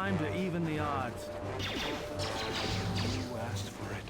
time to even the odds. You asked for it.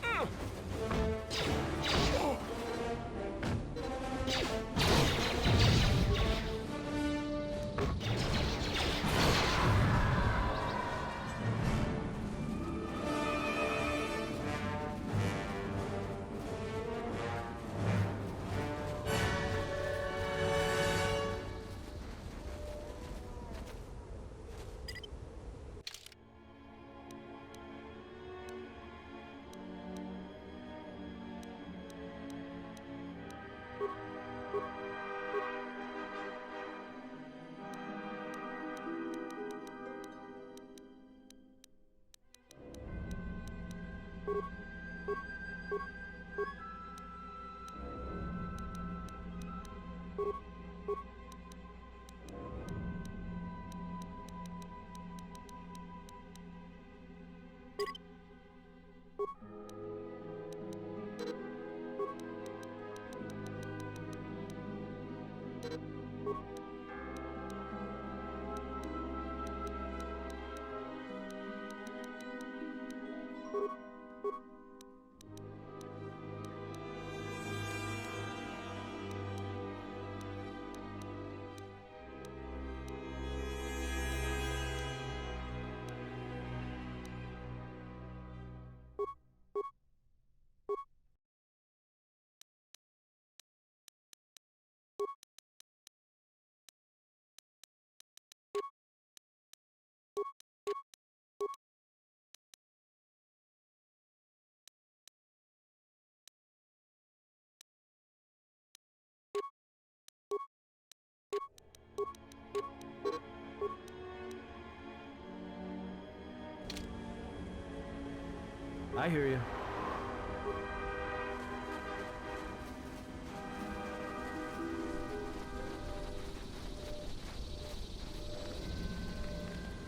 I hear you.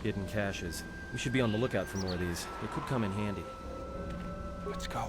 Hidden caches. We should be on the lookout for more of these. They could come in handy. Let's go.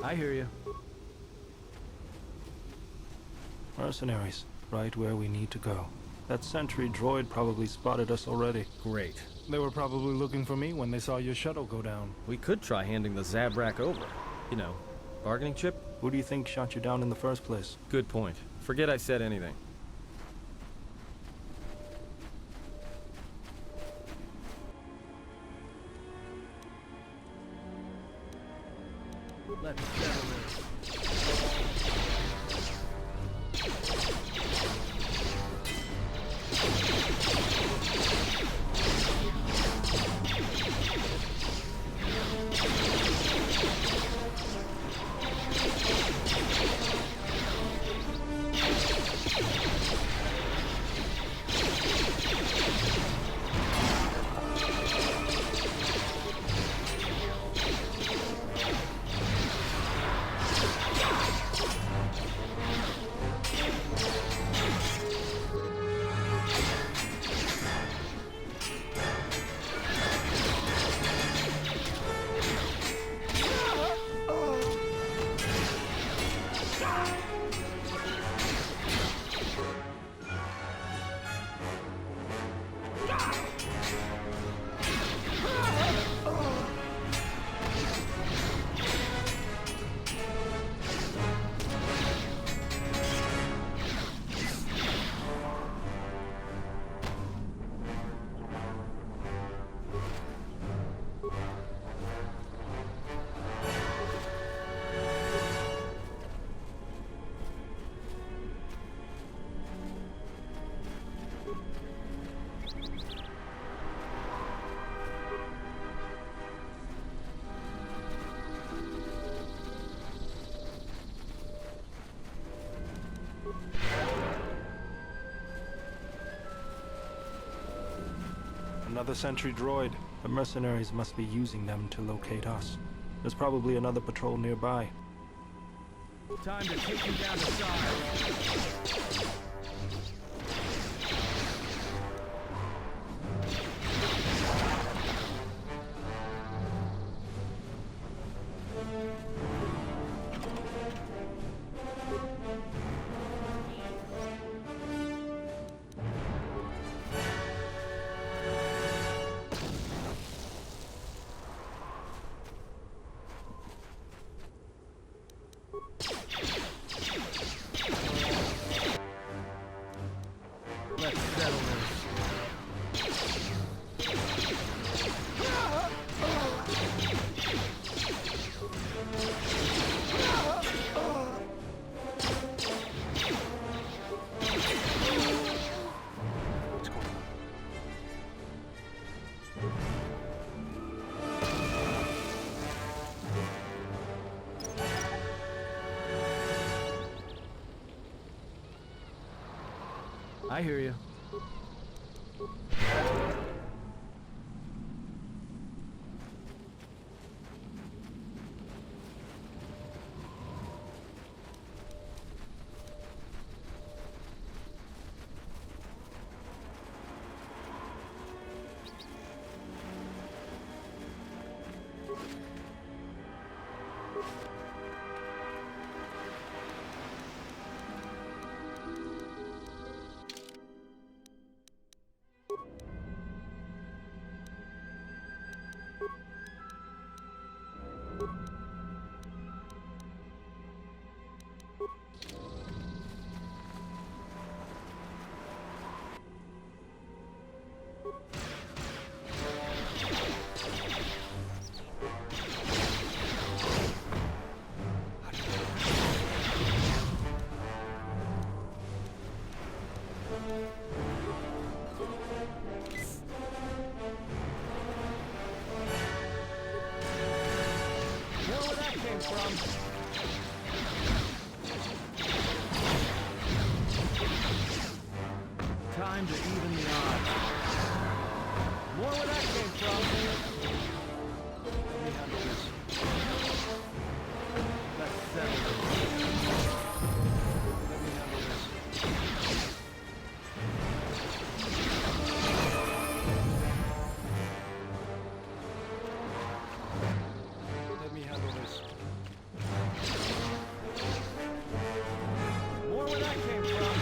I hear you. Mercenaries, right where we need to go. That sentry droid probably spotted us already. Great. They were probably looking for me when they saw your shuttle go down. We could try handing the Zabrak over. You know, bargaining chip? Who do you think shot you down in the first place? Good point. Forget I said anything. Let's settle this. Another sentry droid. The mercenaries must be using them to locate us. There's probably another patrol nearby. Time to take you down to size. Let's settle this. What's going on? I hear you. Time to even the odds. More where that came from. Let me handle this. Let's settle this. Let me handle this. Let me handle this. More where that came from.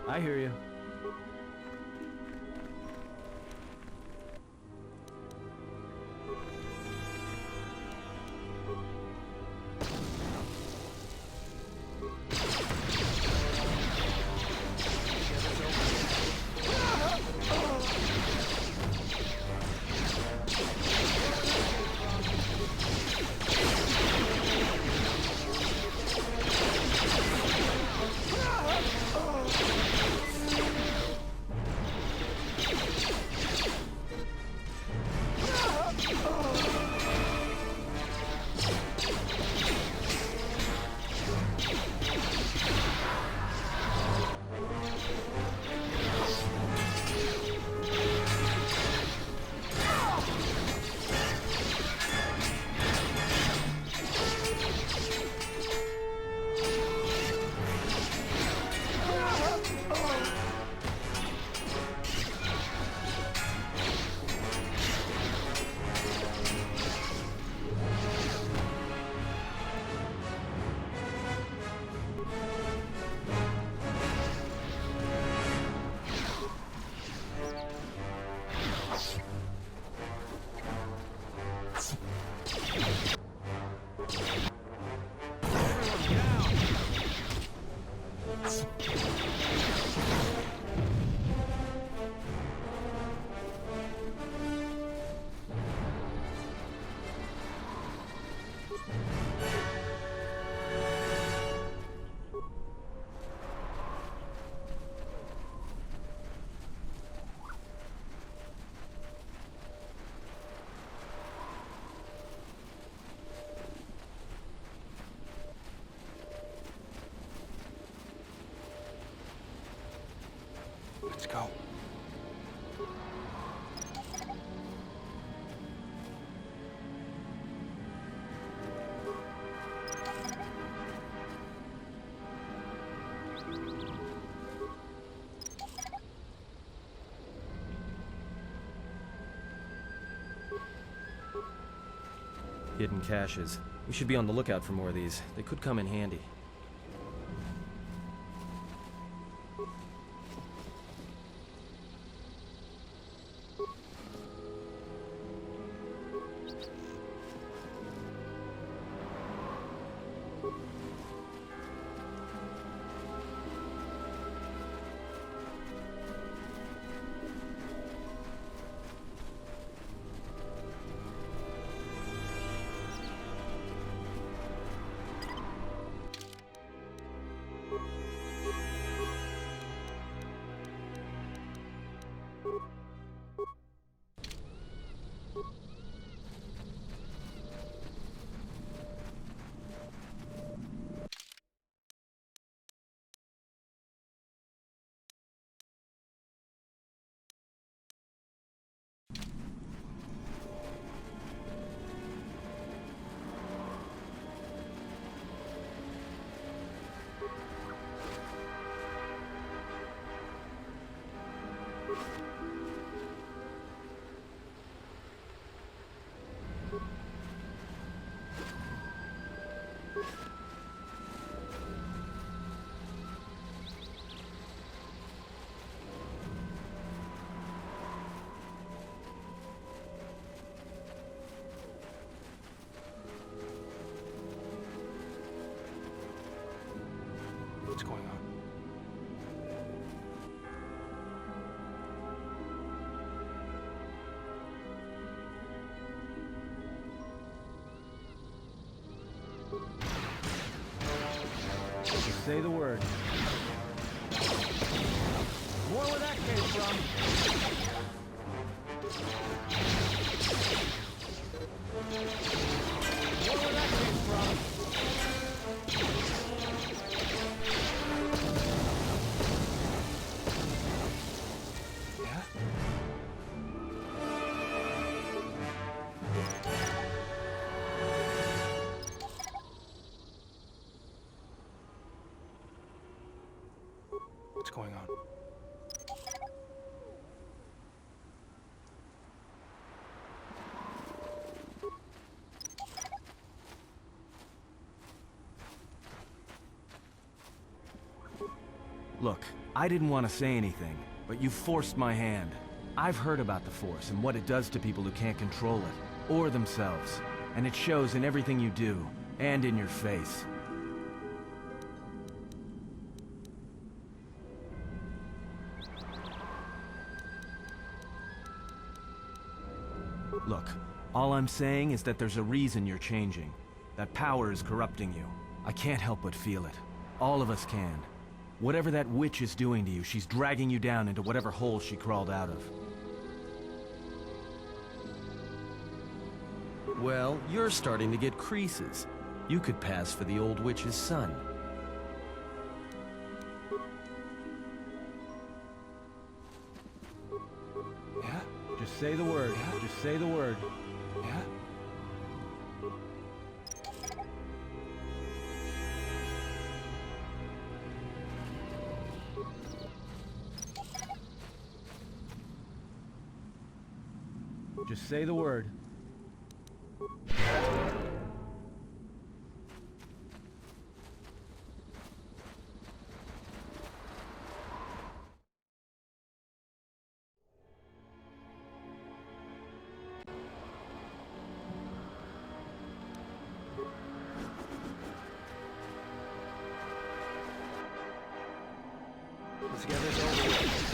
I hear you. hidden caches. We should be on the lookout for more of these. They could come in handy. What's going on? Just say the word. More where that came from. More where that came from. What's going on? Look, I didn't want to say anything, but you forced my hand. I've heard about the Force and what it does to people who can't control it, or themselves. And it shows in everything you do, and in your face. Look, all I'm saying is that there's a reason you're changing. That power is corrupting you. I can't help but feel it. All of us can. Whatever that witch is doing to you, she's dragging you down into whatever hole she crawled out of. Well, you're starting to get creases. You could pass for the old witch's son. Yeah? Just say the word. Yeah? Just say the word. Yeah? Just say the word. Let's get this over with.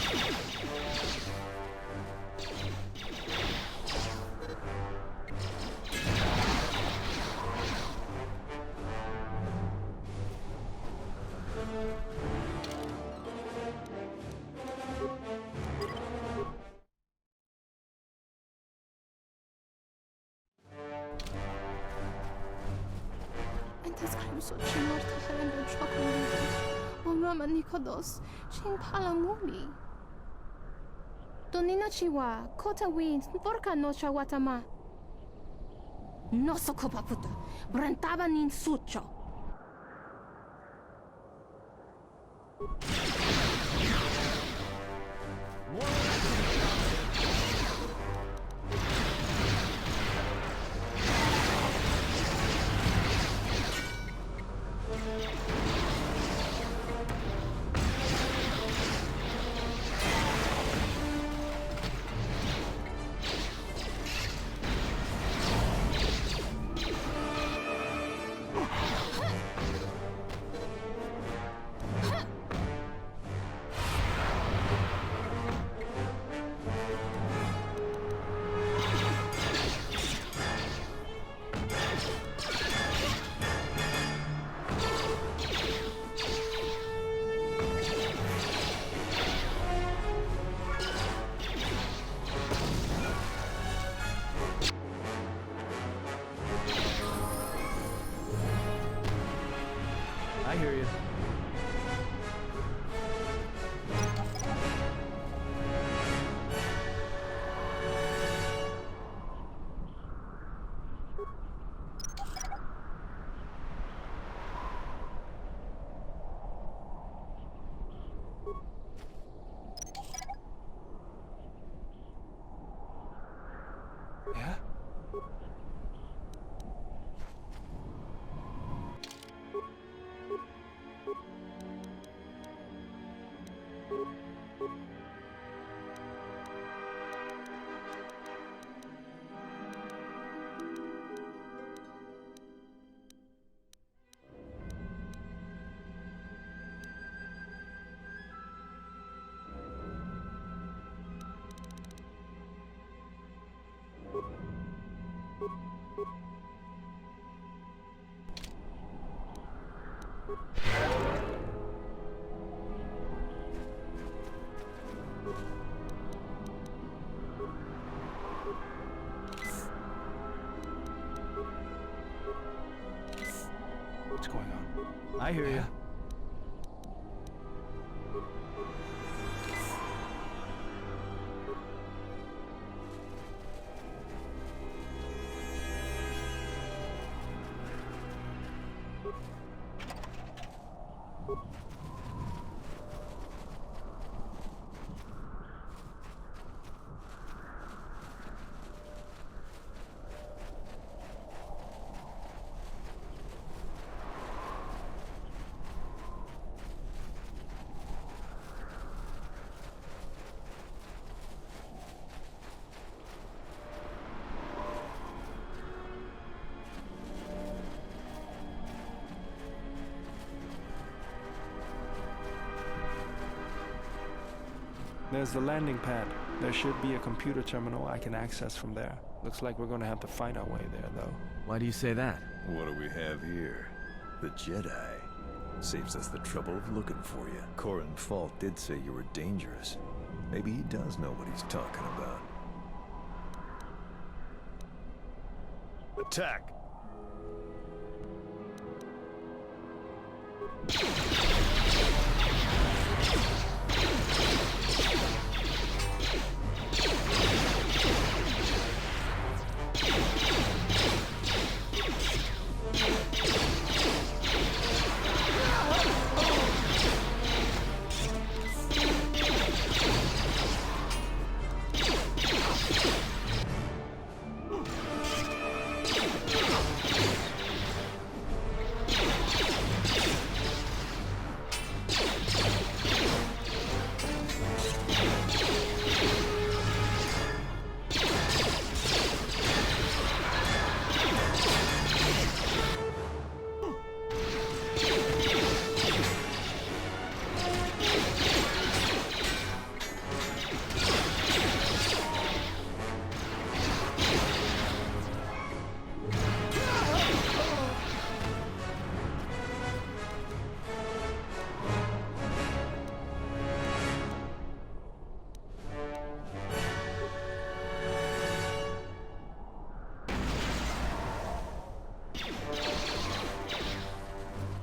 انت تخلص تشمر تخلم بالشوكولاتة وما نيكودوس شين بالامولي دونينا شيوا كوتا وين بوركا نوشا واتما نوسو كوبابوتا برنتابا نين سوتشو hear you. Yeah? What's going on? I hear you. There's the landing pad. There should be a computer terminal I can access from there. Looks like we're gonna have to find our way there, though. Why do you say that? What do we have here? The Jedi. Saves us the trouble of looking for you. Corin Fault did say you were dangerous. Maybe he does know what he's talking about. Attack!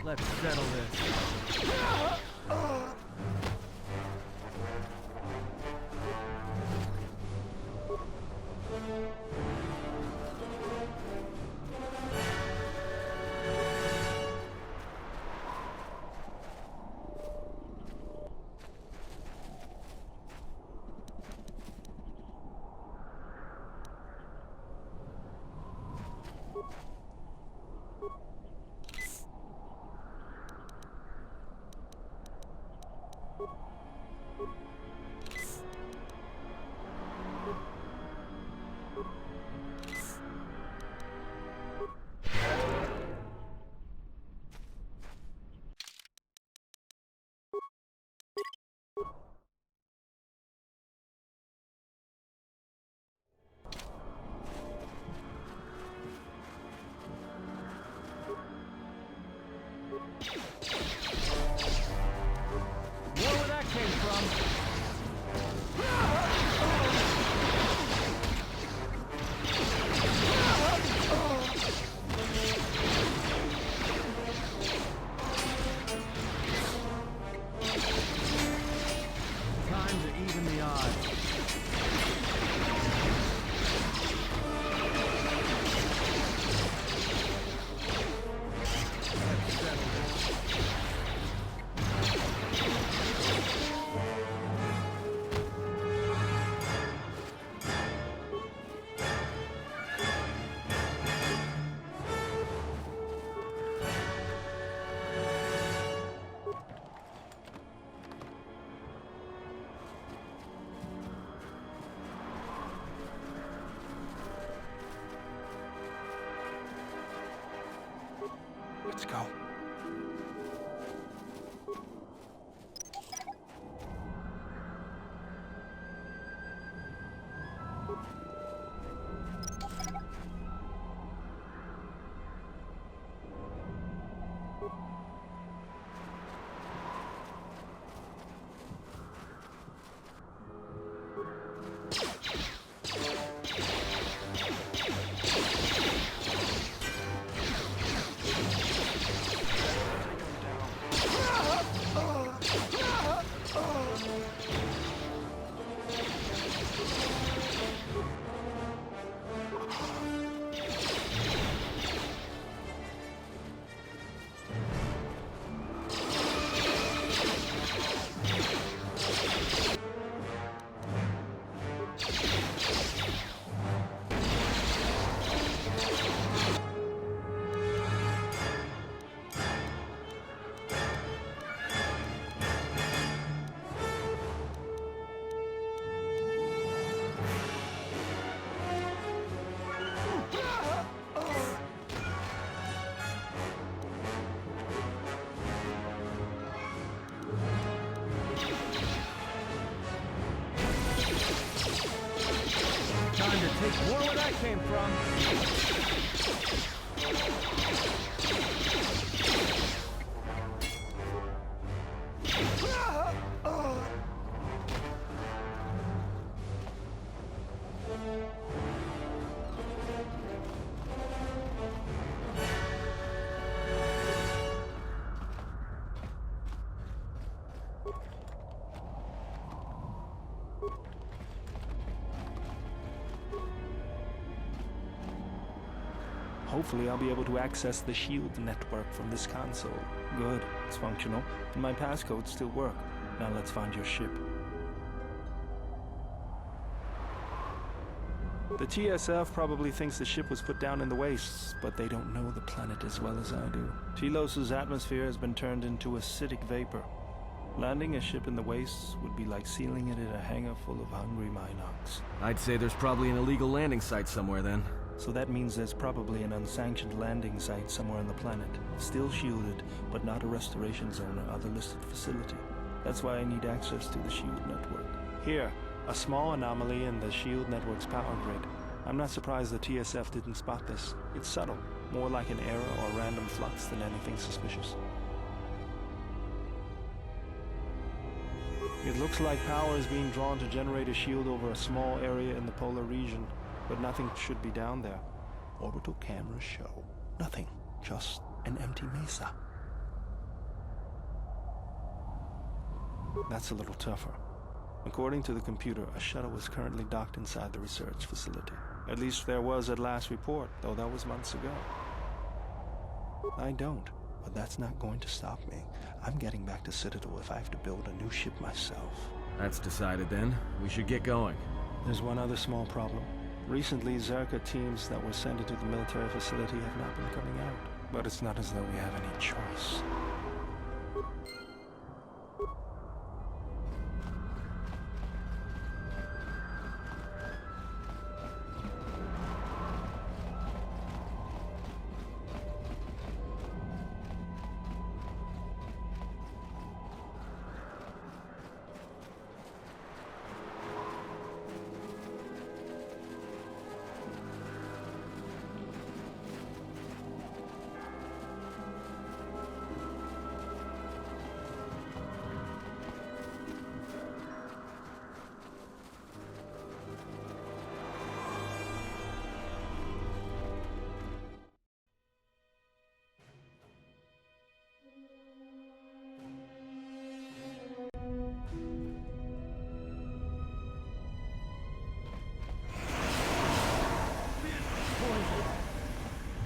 Let's settle this. More where that came from. Hopefully I'll be able to access the shield network from this console. Good, it's functional, and my passcodes still work. Now let's find your ship. The TSF probably thinks the ship was put down in the wastes, but they don't know the planet as well as I do. Telos' atmosphere has been turned into acidic vapor. Landing a ship in the wastes would be like sealing it in a hangar full of hungry Minox. I'd say there's probably an illegal landing site somewhere then. So that means there's probably an unsanctioned landing site somewhere on the planet. Still shielded, but not a restoration zone or other listed facility. That's why I need access to the shield network. Here, a small anomaly in the shield network's power grid. I'm not surprised the TSF didn't spot this. It's subtle, more like an error or random flux than anything suspicious. It looks like power is being drawn to generate a shield over a small area in the polar region. But nothing should be down there. Orbital cameras show nothing, just an empty mesa. That's a little tougher. According to the computer, a shuttle is currently docked inside the research facility. At least there was at last report, though that was months ago. I don't, but that's not going to stop me. I'm getting back to Citadel if I have to build a new ship myself. That's decided then. We should get going. There's one other small problem. Recently, Zerka teams that were sent into the military facility have not been coming out. But it's not as though we have any choice.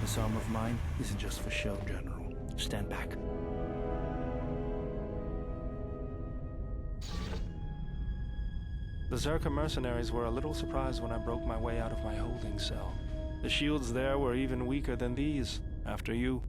This arm of mine isn't just for show, General. Stand back. The Zerka mercenaries were a little surprised when I broke my way out of my holding cell. The shields there were even weaker than these, after you.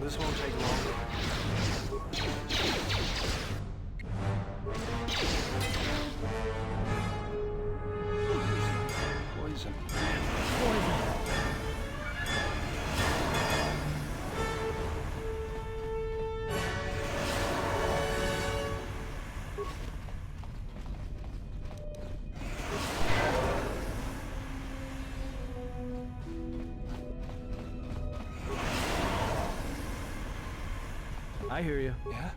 This won't take long. Poison. I hear you. Yeah?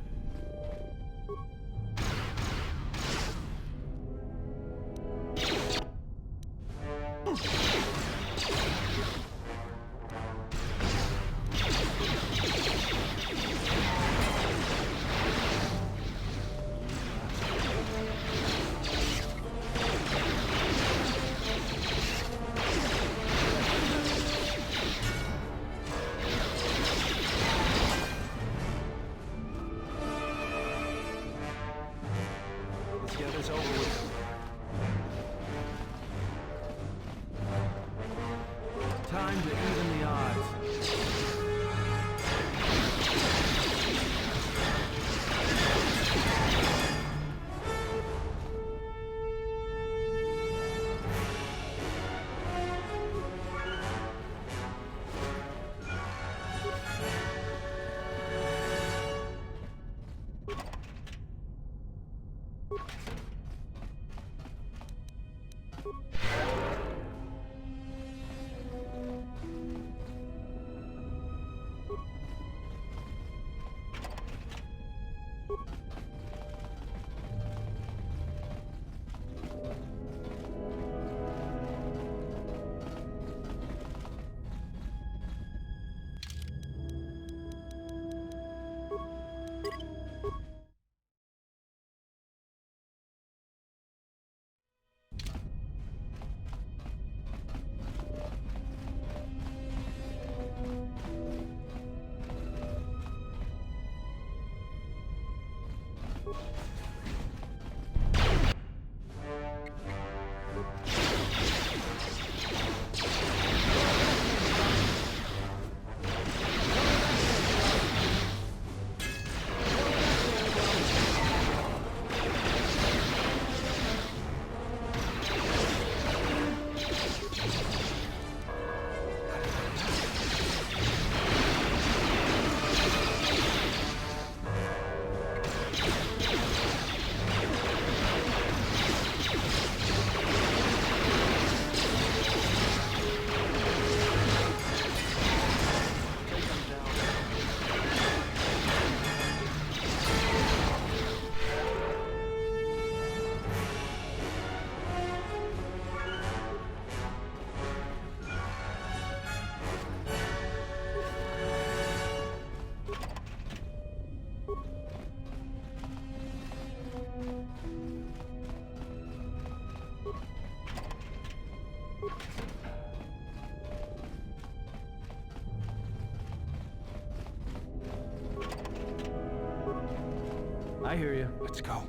I hear you. Let's go.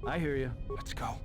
I hear you. Let's go.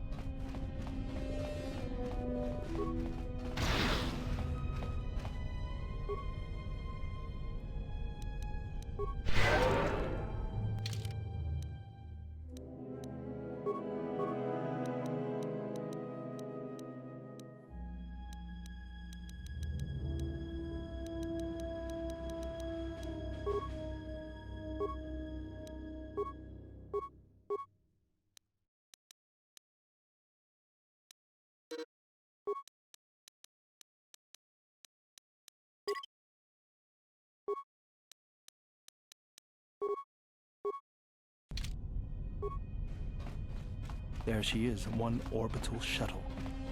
There she is, one orbital shuttle.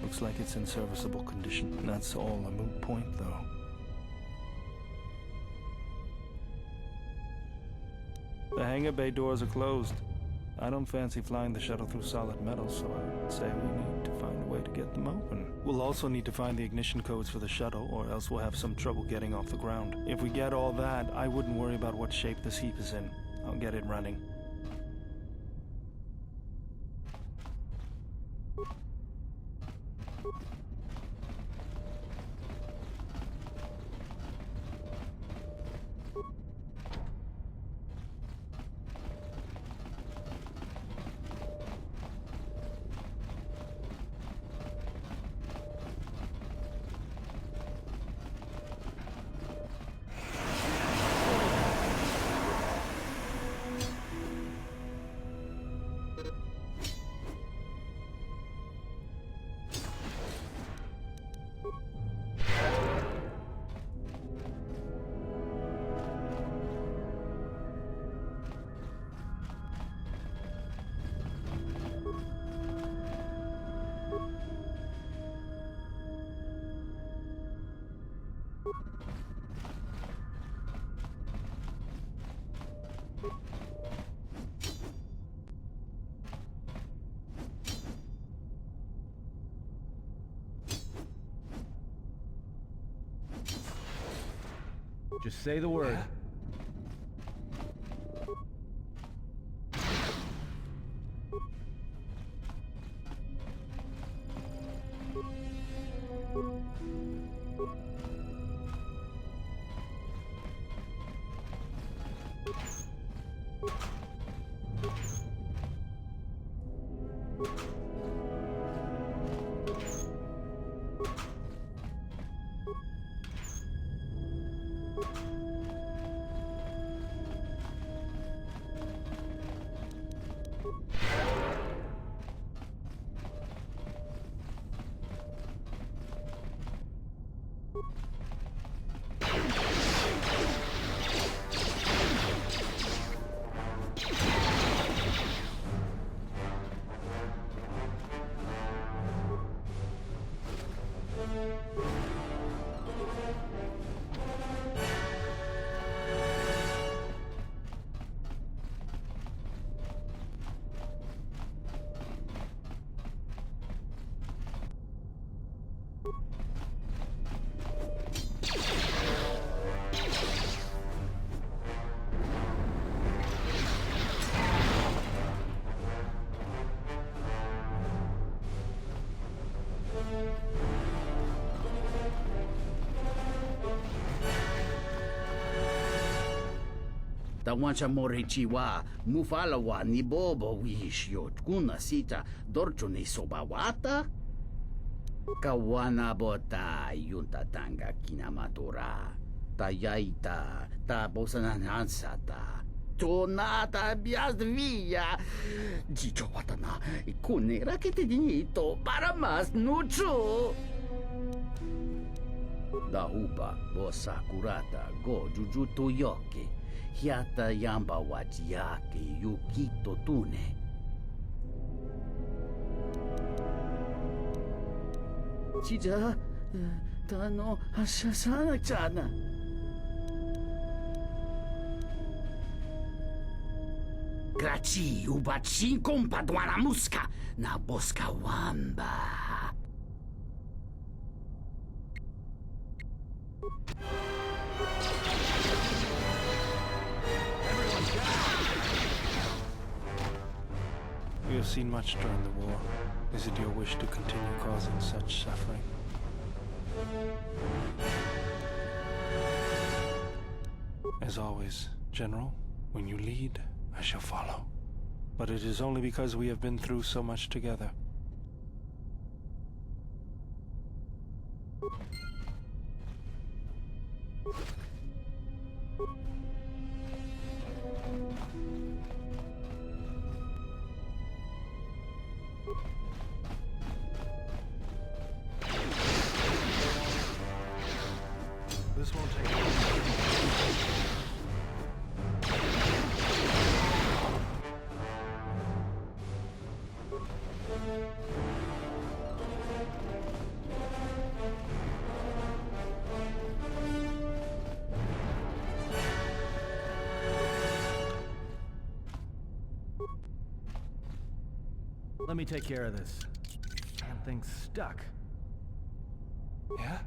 Looks like it's in serviceable condition. That's all a moot point, though. The hangar bay doors are closed. I don't fancy flying the shuttle through solid metal, so I would say we need to find a way to get them open. We'll also need to find the ignition codes for the shuttle, or else we'll have some trouble getting off the ground. If we get all that, I wouldn't worry about what shape this heap is in. I'll get it running. Just say the word. Tawancha morechiwa mufalawa ni bobo wishyo kuna sita dorcho ni sobawata kawana bota yunta tanga kinamatora tayaita ta bosananansata tonata biasvia jicho watana kunera que te dinito para más nucho da upa bosa kurata go jujuto yoke hiata yamba wajiake yukito tune Chija tano hasasana chana Graci ubaci compadwana muska na boska wamba We have seen much during the war. Is it your wish to continue causing such suffering? As always, General, when you lead, I shall follow. But it is only because we have been through so much together. This won't take long. Let me take care of this. Damn thing's stuck. Yeah?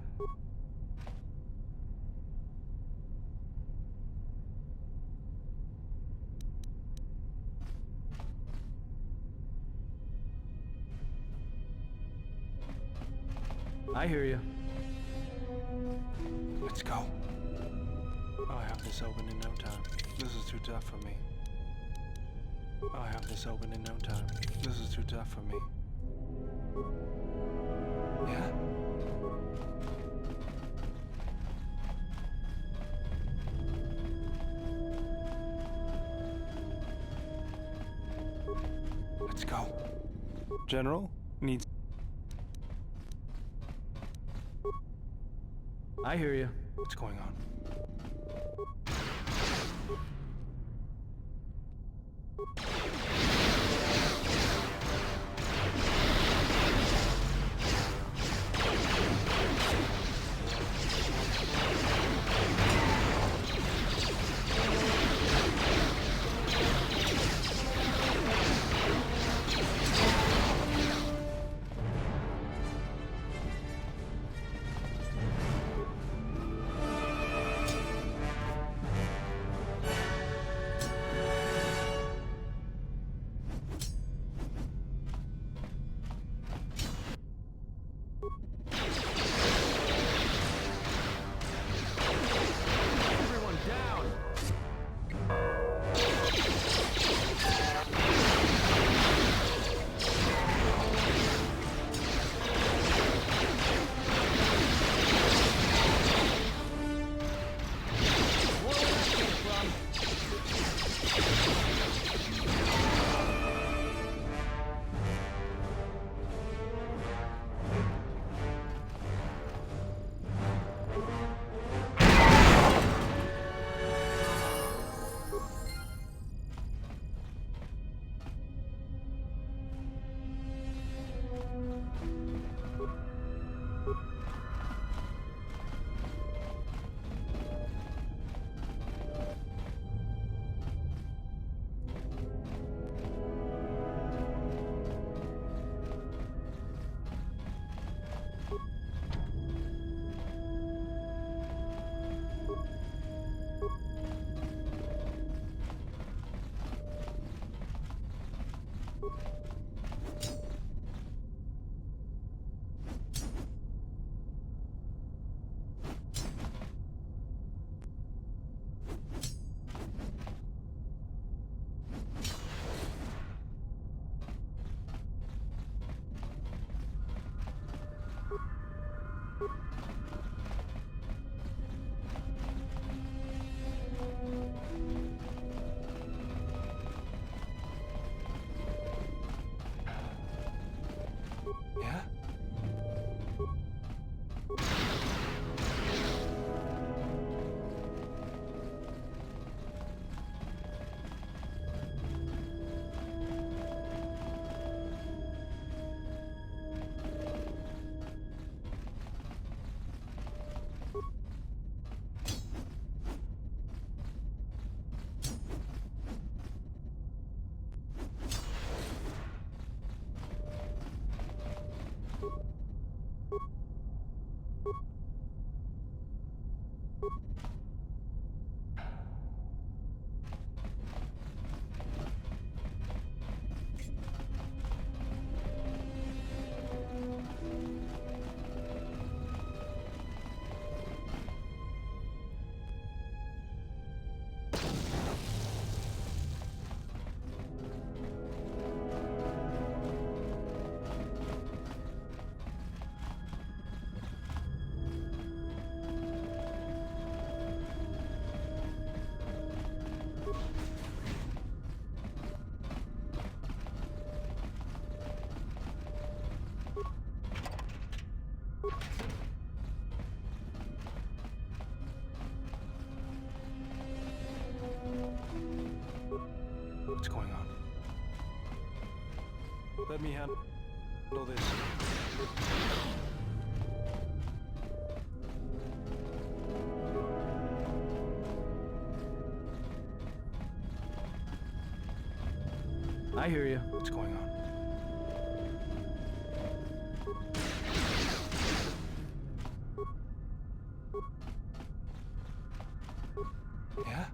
I hear you. Let's go. I'll have this open in no time. This is too tough for me. I'll have this open in no time. This is too tough for me. Yeah? Let's go. General, needs... I hear you. What's going on? Everyone down! Yeah? What's going on? Let me handle this. I hear you. What's going on? Yeah?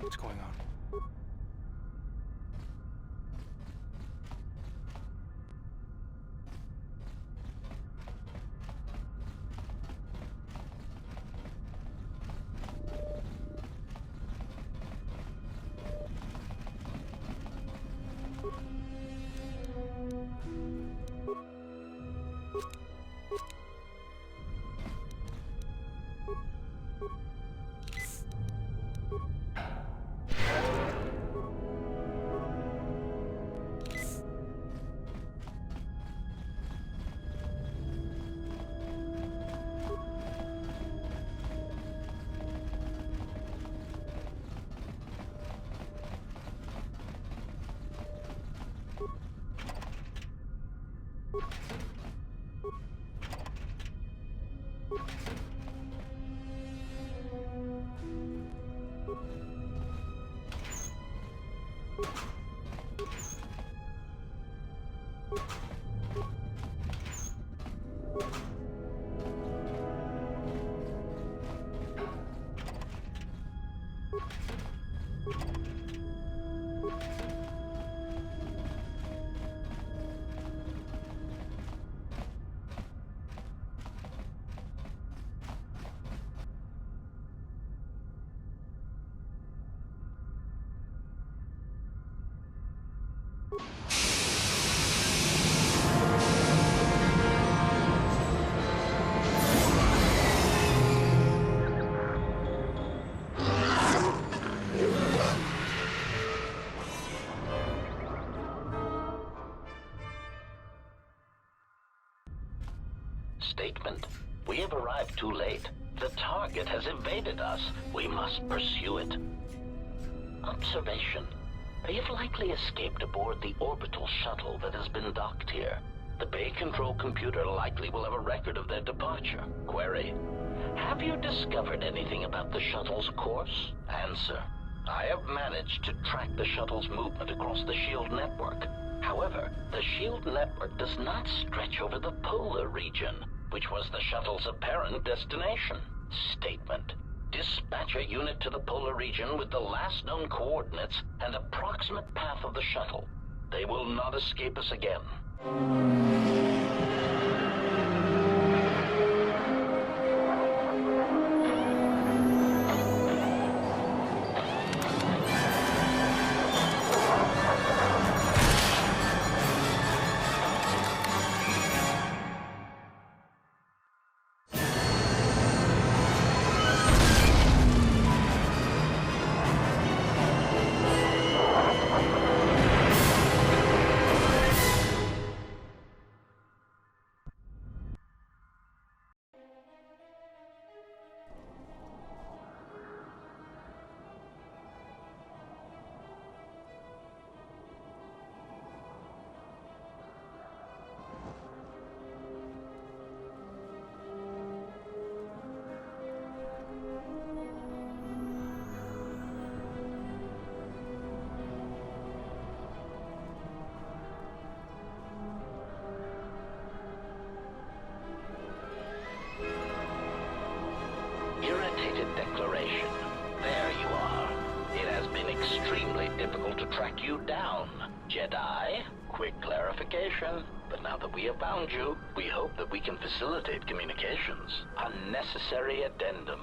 What's going on? Statement. We have arrived too late. The target has evaded us. We must pursue it. Observation. They have likely escaped aboard the orbital shuttle that has been docked here. The bay control computer likely will have a record of their departure. Query. Have you discovered anything about the shuttle's course? Answer. I have managed to track the shuttle's movement across the SHIELD network. However, the SHIELD network does not stretch over the polar region, which was the shuttle's apparent destination. Statement. Dispatch a unit to the polar region with the last known coordinates and approximate path of the shuttle. They will not escape us again. Declaration. There you are. It has been extremely difficult to track you down, Jedi. Quick clarification. But now that we have found you, we hope that we can facilitate communications. Unnecessary addendum.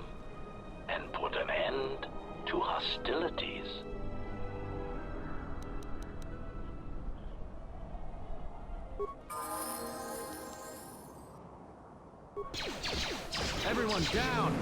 And put an end to hostilities. Everyone down!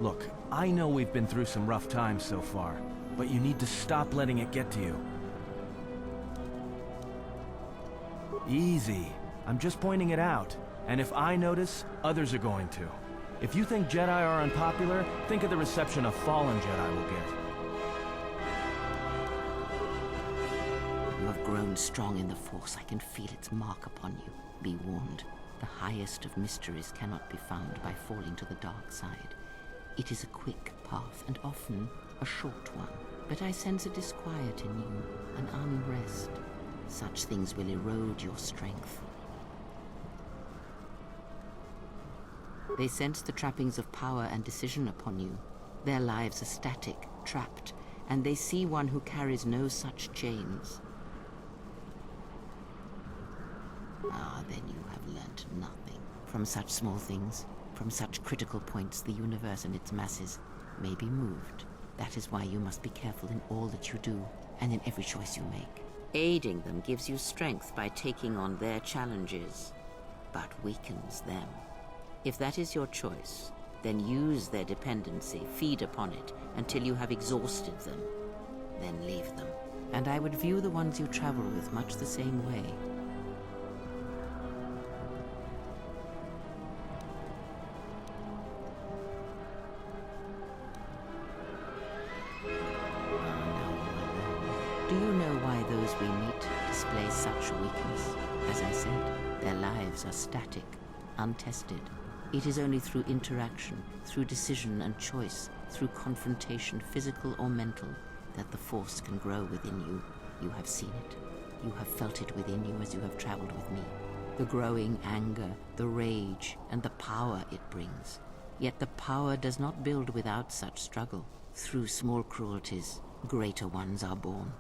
Look, I know we've been through some rough times so far, but you need to stop letting it get to you. Easy. I'm just pointing it out. And if I notice, others are going to. If you think Jedi are unpopular, think of the reception a fallen Jedi will get. You have grown strong in the Force. I can feel its mark upon you. Be warned. The highest of mysteries cannot be found by falling to the dark side. It is a quick path, and often a short one. But I sense a disquiet in you, an unrest. Such things will erode your strength. They sense the trappings of power and decision upon you. Their lives are static, trapped, and they see one who carries no such chains. Ah, then you have learnt nothing. From such small things, from such critical points, the universe and its masses may be moved. That is why you must be careful in all that you do, and in every choice you make. Aiding them gives you strength by taking on their challenges, but weakens them. If that is your choice, then use their dependency, feed upon it, until you have exhausted them. Then leave them. And I would view the ones you travel with much the same way. Do you know why those we meet display such weakness? As I said, their lives are static, untested. It is only through interaction, through decision and choice, through confrontation, physical or mental, that the Force can grow within you. You have seen it. You have felt it within you as you have traveled with me. The growing anger, the rage, and the power it brings. Yet the power does not build without such struggle. Through small cruelties, greater ones are born.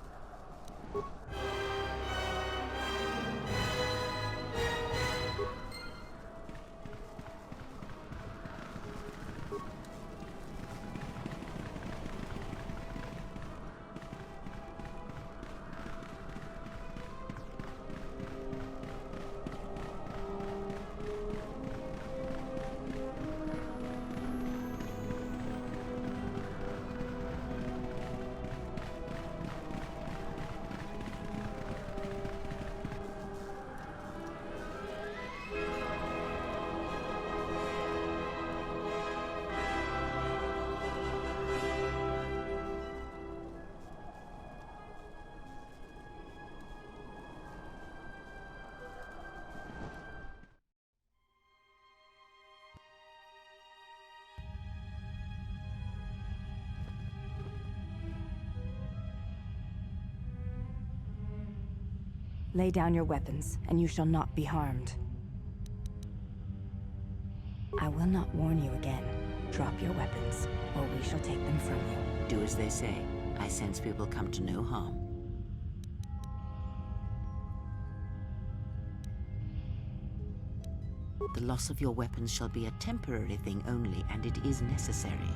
Lay down your weapons, and you shall not be harmed. I will not warn you again. Drop your weapons, or we shall take them from you. Do as they say. I sense we will come to no harm. The loss of your weapons shall be a temporary thing only, and it is necessary.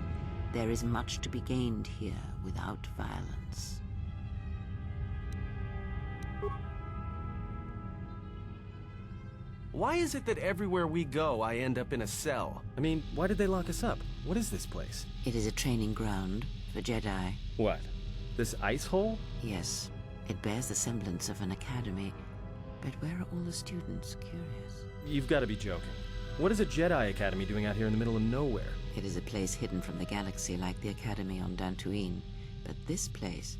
There is much to be gained here without violence. Why is it that everywhere we go, I end up in a cell? I mean, why did they lock us up? What is this place? It is a training ground for Jedi. What? This ice hole? Yes, it bears the semblance of an academy. But where are all the students? Curious. You've got to be joking. What is a Jedi Academy doing out here in the middle of nowhere? It is a place hidden from the galaxy like the academy on Dantooine. But this place...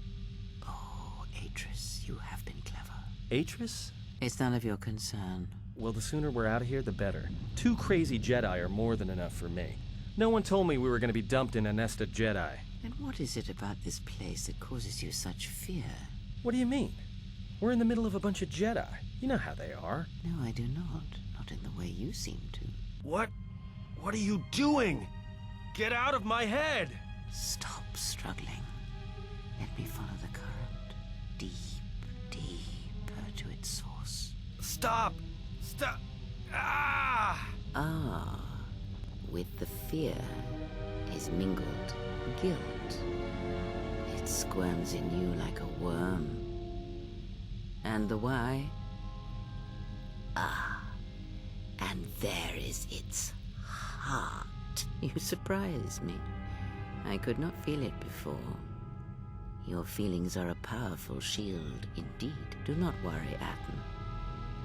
Oh, Atris, you have been clever. Atris? It's none of your concern. Well, the sooner we're out of here, the better. 2 crazy Jedi are more than enough for me. No one told me we were going to be dumped in a nest of Jedi. And what is it about this place that causes you such fear? What do you mean? We're in the middle of a bunch of Jedi. You know how they are. No, I do not. Not in the way you seem to. What? What are you doing? Get out of my head! Stop struggling. Let me follow the current. Deep, deeper to its source. Stop! Stop! Ah! Ah, with the fear is mingled guilt. It squirms in you like a worm. And the why? Ah, and there is its heart. You surprise me. I could not feel it before. Your feelings are a powerful shield indeed. Do not worry, Atten.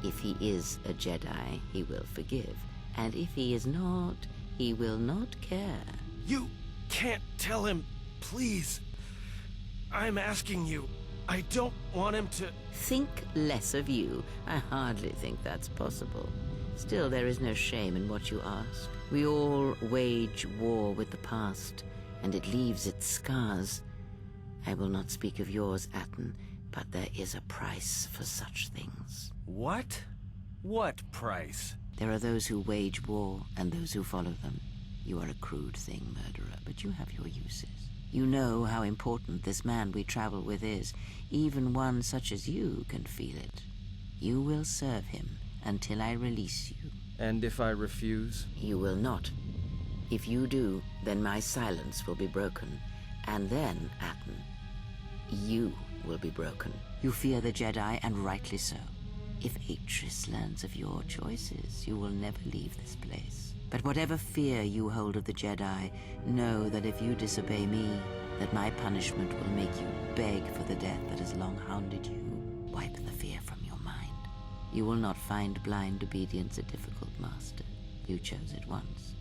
If he is a Jedi, he will forgive. And if he is not, he will not care. You can't tell him, please. I'm asking you. I don't want him to... Think less of you. I hardly think that's possible. Still, there is no shame in what you ask. We all wage war with the past, and it leaves its scars. I will not speak of yours, Atten, but there is a price for such things. What? What price? There are those who wage war, and those who follow them. You are a crude thing, murderer, but you have your uses. You know how important this man we travel with is. Even one such as you can feel it. You will serve him until I release you. And if I refuse? You will not. If you do, then my silence will be broken. And then, Atten, you will be broken. You fear the Jedi, and rightly so. If Atris learns of your choices, you will never leave this place. But whatever fear you hold of the Jedi, know that if you disobey me, that my punishment will make you beg for the death that has long hounded you. Wipe the fear from your mind. You will not find blind obedience a difficult master. You chose it once.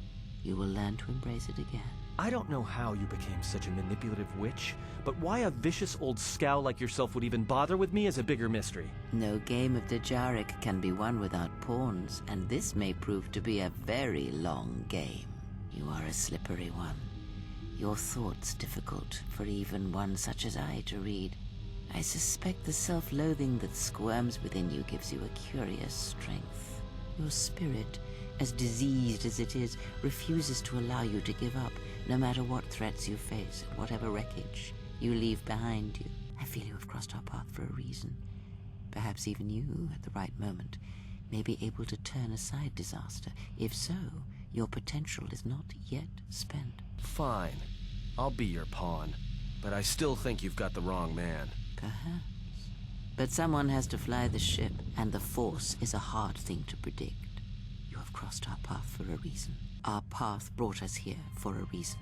You will learn to embrace it again. I don't know how you became such a manipulative witch, but why a vicious old scow like yourself would even bother with me is a bigger mystery. No game of Dajaric can be won without pawns, and this may prove to be a very long game. You are a slippery one. Your thoughts difficult for even one such as I to read. I suspect the self-loathing that squirms within you gives you a curious strength. Your spirit, as diseased as it is, refuses to allow you to give up, no matter what threats you face and whatever wreckage you leave behind you. I feel you have crossed our path for a reason. Perhaps even you, at the right moment, may be able to turn aside disaster. If so, your potential is not yet spent. Fine. I'll be your pawn. But I still think you've got the wrong man. Perhaps. But someone has to fly the ship, and the Force is a hard thing to predict. You have crossed our path for a reason. Our path brought us here for a reason.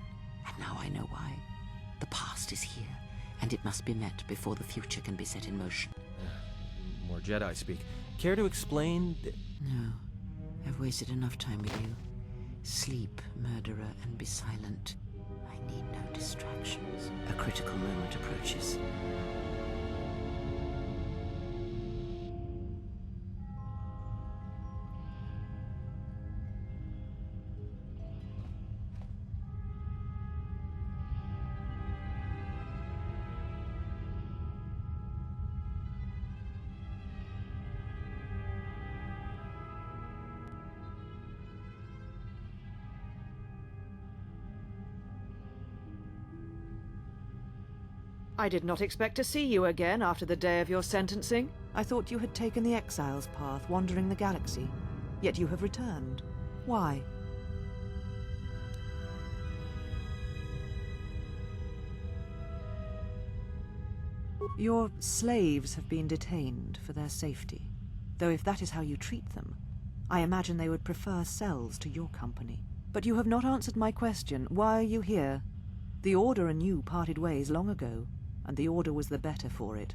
And now I know why. The past is here, and it must be met before the future can be set in motion. More Jedi speak. Care to explain? No. I've wasted enough time with you. Sleep, murderer, and be silent. I need no distractions. A critical moment approaches. I did not expect to see you again after the day of your sentencing. I thought you had taken the exile's path, wandering the galaxy. Yet you have returned. Why? Your slaves have been detained for their safety. Though if that is how you treat them, I imagine they would prefer cells to your company. But you have not answered my question. Why are you here? The Order and you parted ways long ago, and the Order was the better for it.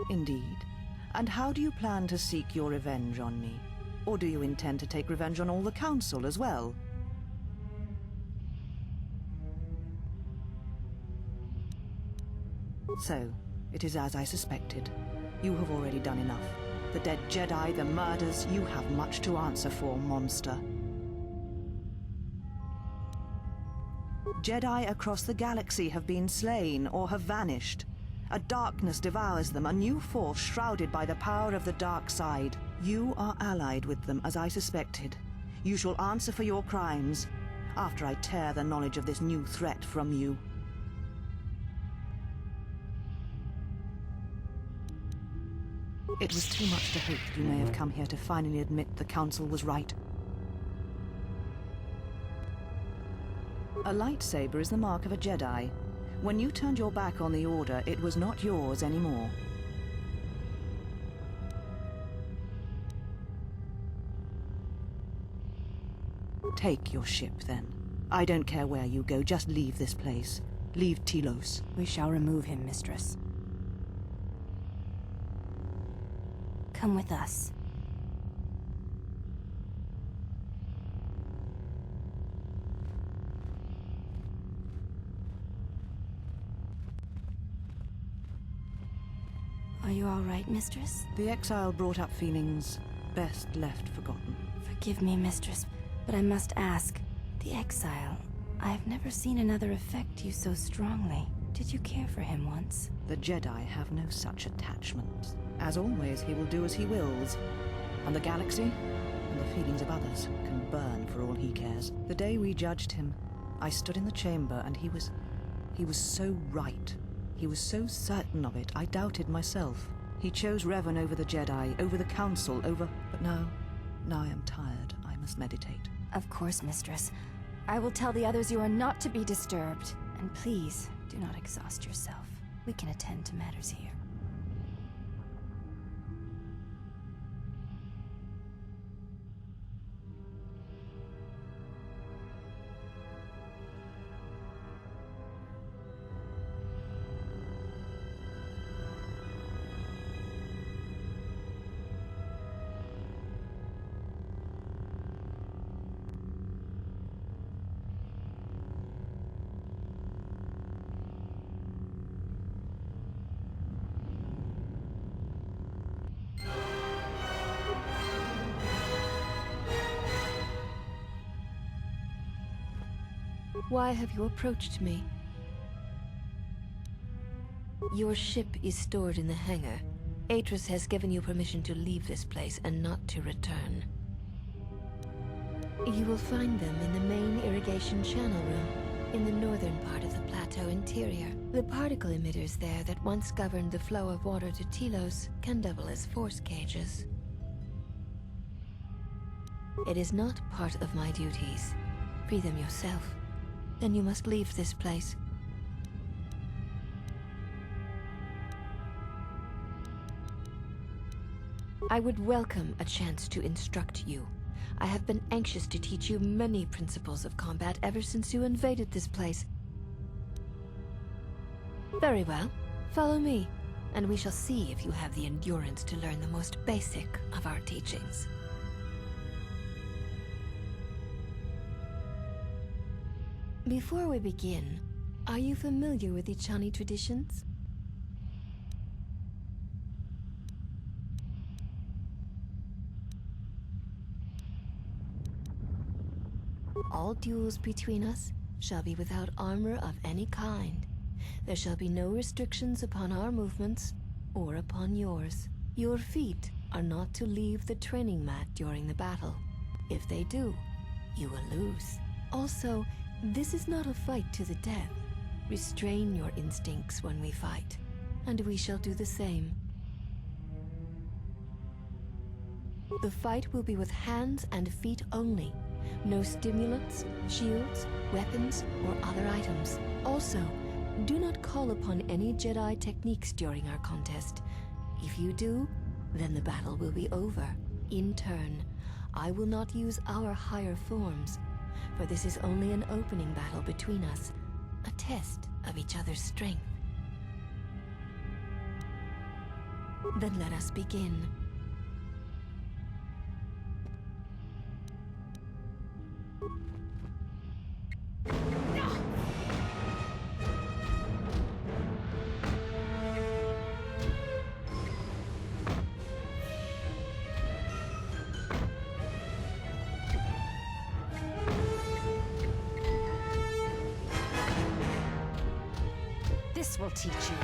Indeed. And how do you plan to seek your revenge on me? Or do you intend to take revenge on all the Council as well? So, it is as I suspected. You have already done enough. The dead Jedi, the murders, you have much to answer for, monster. Jedi across the galaxy have been slain or have vanished. A darkness devours them, a new force shrouded by the power of the dark side. You are allied with them, as I suspected. You shall answer for your crimes, after I tear the knowledge of this new threat from you. It was too much to hope that you may have come here to finally admit the Council was right. A lightsaber is the mark of a Jedi. When you turned your back on the Order, it was not yours anymore. Take your ship, then. I don't care where you go, just leave this place. Leave Telos. We shall remove him, Mistress. Come with us. Are you all right, Mistress? The exile brought up feelings best left forgotten. Forgive me, Mistress, but I must ask. The exile, I have never seen another affect you so strongly. Did you care for him once? The Jedi have no such attachments. As always, he will do as he wills. And the galaxy, and the feelings of others, can burn for all he cares. The day we judged him, I stood in the chamber and he was so right. He was so certain of it, I doubted myself. He chose Revan over the Jedi, over the Council, over... But now I am tired. I must meditate. Of course, Mistress. I will tell the others you are not to be disturbed. And please, do not exhaust yourself. We can attend to matters here. Why have you approached me? Your ship is stored in the hangar. Atris has given you permission to leave this place and not to return. You will find them in the main irrigation channel room, in the northern part of the plateau interior. The particle emitters there that once governed the flow of water to Telos can double as force cages. It is not part of my duties. Free them yourself. Then you must leave this place. I would welcome a chance to instruct you. I have been anxious to teach you many principles of combat ever since you invaded this place. Very well. Follow me, and we shall see if you have the endurance to learn the most basic of our teachings. Before we begin, are you familiar with the Chani traditions? All duels between us shall be without armor of any kind. There shall be no restrictions upon our movements or upon yours. Your feet are not to leave the training mat during the battle. If they do, you will lose. Also, this is not a fight to the death. Restrain your instincts when we fight, and we shall do the same. The fight will be with hands and feet only. No stimulants, shields, weapons, or other items. Also, do not call upon any Jedi techniques during our contest. If you do, then the battle will be over. In turn, I will not use our higher forms, for this is only an opening battle between us, a test of each other's strength. Then let us begin. This will teach you.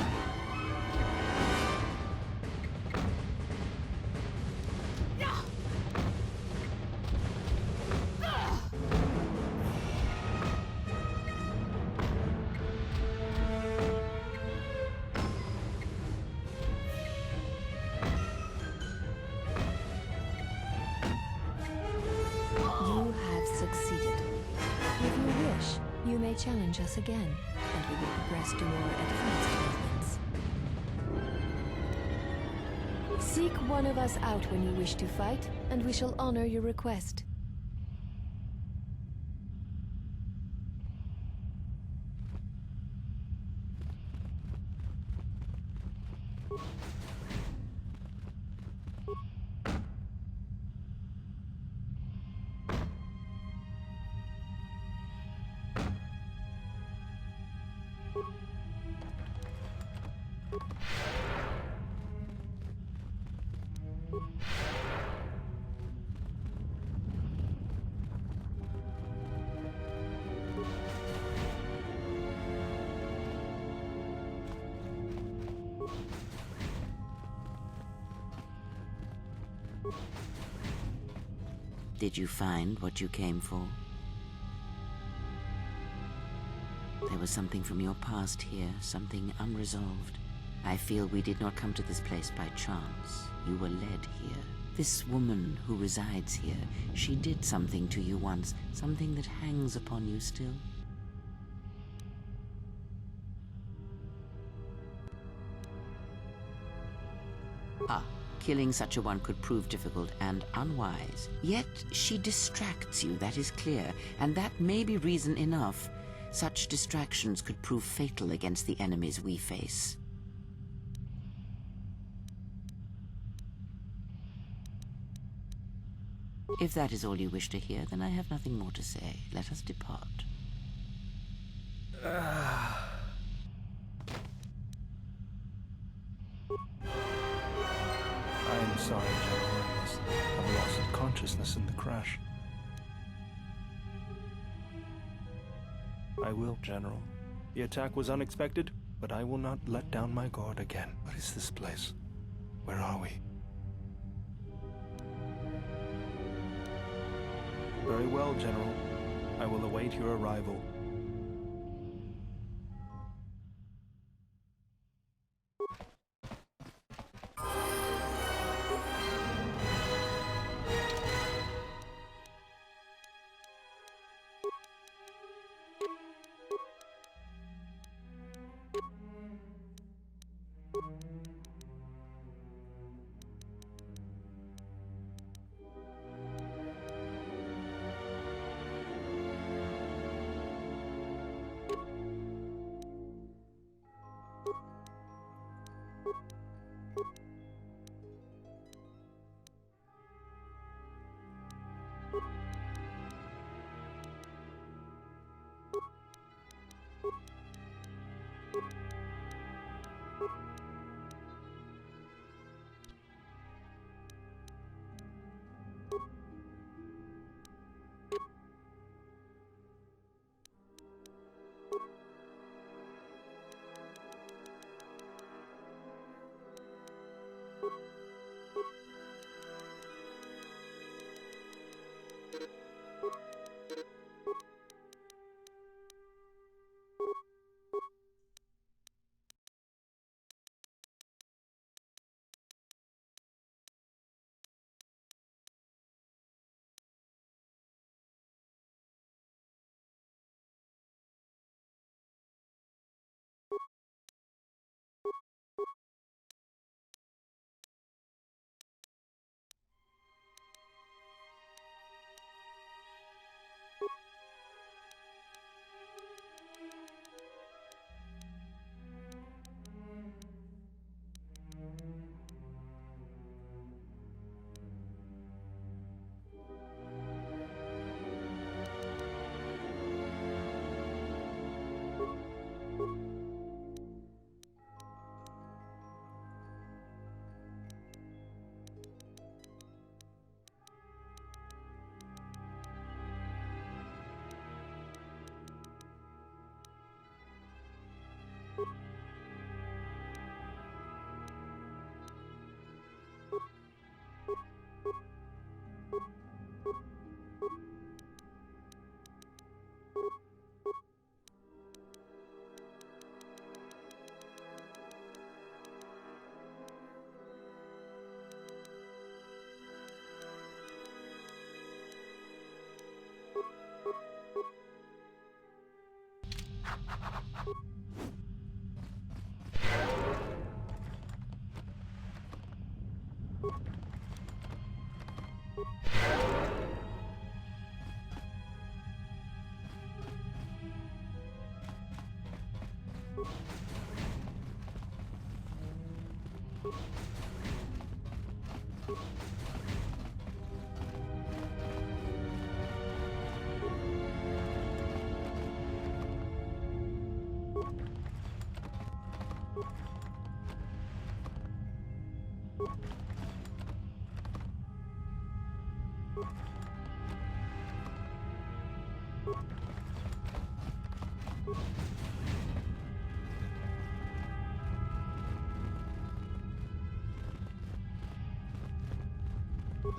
You have succeeded. If you wish, you may challenge us again. and we will progress to more advanced movements. Seek one of us out when you wish to fight, and we shall honor your request. Did you find what you came for? There was something from your past here, something unresolved. I feel we did not come to this place by chance. You were led here. This woman who resides here, she did something to you once, something that hangs upon you still. Killing such a one could prove difficult and unwise. Yet she distracts you, that is clear, and that may be reason enough. Such distractions could prove fatal against the enemies we face. If that is all you wish to hear, then I have nothing more to say. Let us depart. I'm sorry, General. I must have lost consciousness in the crash. I will, General. The attack was unexpected, but I will not let down my guard again. What is this place? Where are we? Very well, General. I will await your arrival.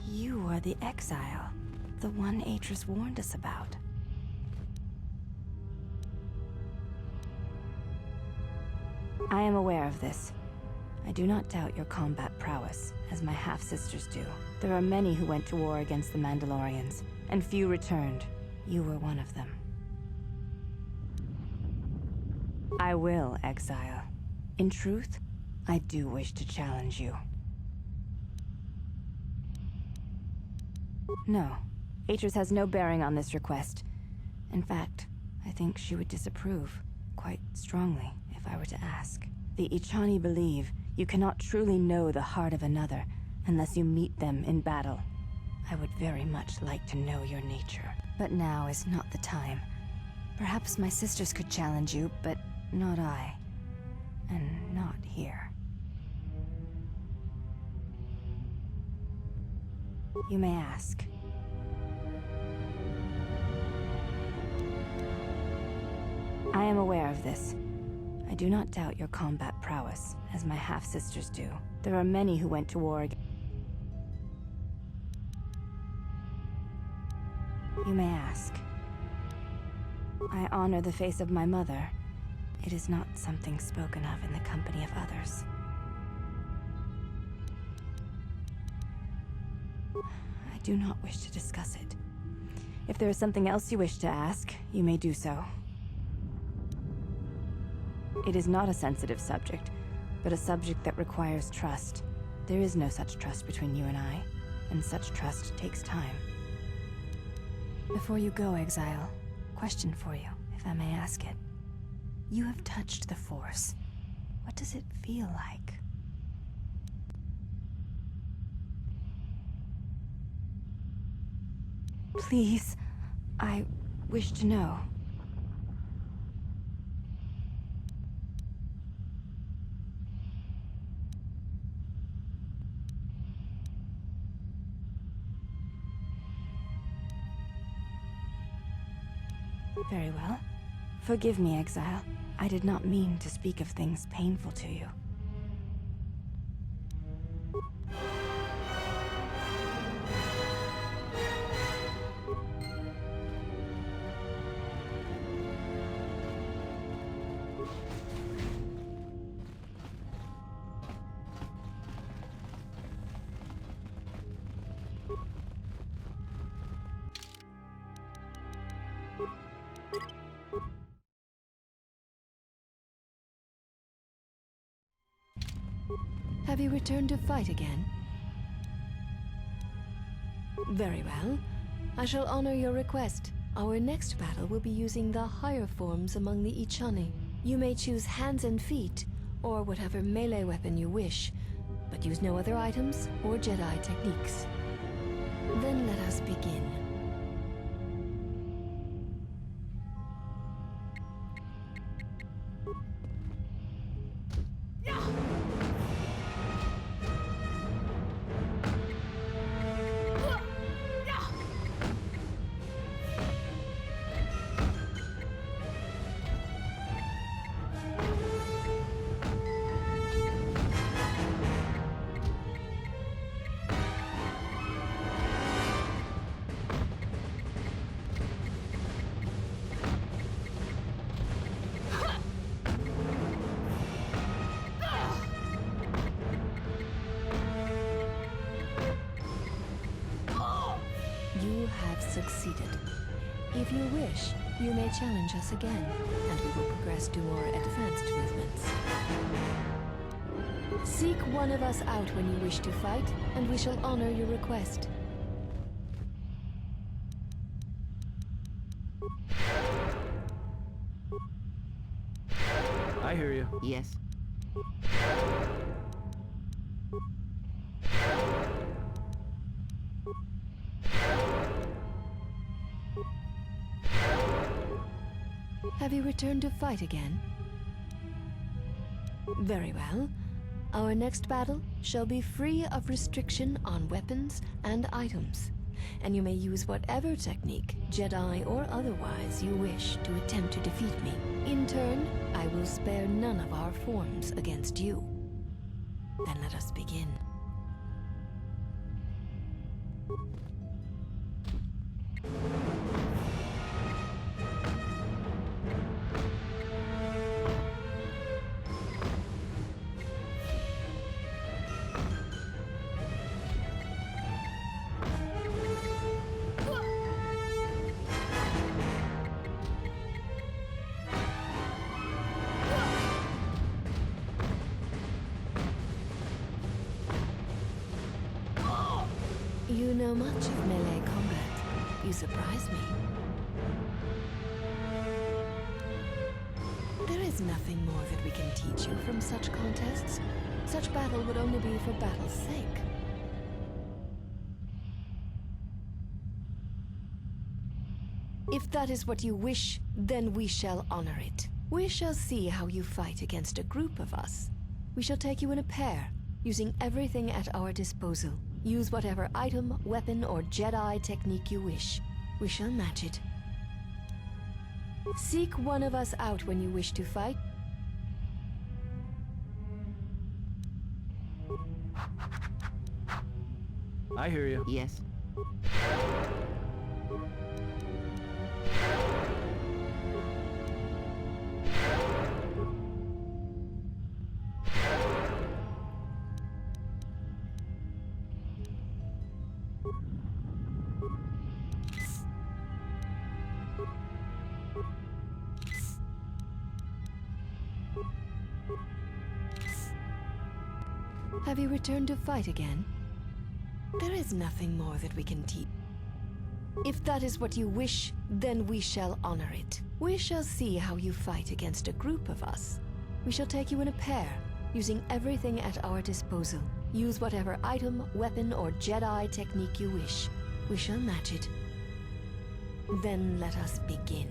You are the exile, the one Atris warned us about. I am aware of this. I do not doubt your combat prowess, as my half-sisters do. There are many who went to war against the Mandalorians, and few returned. You were one of them. I will, exile. In truth, I do wish to challenge you. No, Atris has no bearing on this request. In fact, I think she would disapprove, quite strongly, if I were to ask. The Ichani believe you cannot truly know the heart of another unless you meet them in battle. I would very much like to know your nature. But now is not the time. Perhaps my sisters could challenge you, but not I. And not here. You may ask. I am aware of this. I do not doubt your combat prowess, as my half-sisters do. There are many who went to war against... You may ask. I honor the face of my mother. It is not something spoken of in the company of others. I do not wish to discuss it. If there is something else you wish to ask, you may do so. It is not a sensitive subject, but a subject that requires trust. There is no such trust between you and I, and such trust takes time. Before you go, Exile, question for you, if I may ask it. You have touched the Force. What does it feel like? Please, I wish to know. Very well. Forgive me, Exile. I did not mean to speak of things painful to you. Have you returned to fight again? Very well. I shall honor your request. Our next battle will be using the higher forms among the Ichani. You may choose hands and feet, or whatever melee weapon you wish, but use no other items or Jedi techniques. Then let us begin. Succeeded. If you wish, you may challenge us again, and we will progress to more advanced movements. Seek one of us out when you wish to fight, and we shall honor your request. I hear you. Yes. Have you returned to fight again? Very well. Our next battle shall be free of restriction on weapons and items, and you may use whatever technique, Jedi or otherwise, you wish to attempt to defeat me. In turn, I will spare none of our forms against you. Then let us begin. You know much of melee combat. You surprise me. There is nothing more that we can teach you from such contests. Such battle would only be for battle's sake. If that is what you wish, then we shall honor it. We shall see how you fight against a group of us. We shall take you in a pair, using everything at our disposal. Use whatever item, weapon, or Jedi technique you wish. We shall match it. Seek one of us out when you wish to fight. I hear you. Yes. Have you returned to fight again? There is nothing more that we can teach. If that is what you wish, then we shall honor it. We shall see how you fight against a group of us. We shall take you in a pair, using everything at our disposal. Use whatever item, weapon, or Jedi technique you wish. We shall match it. Then let us begin.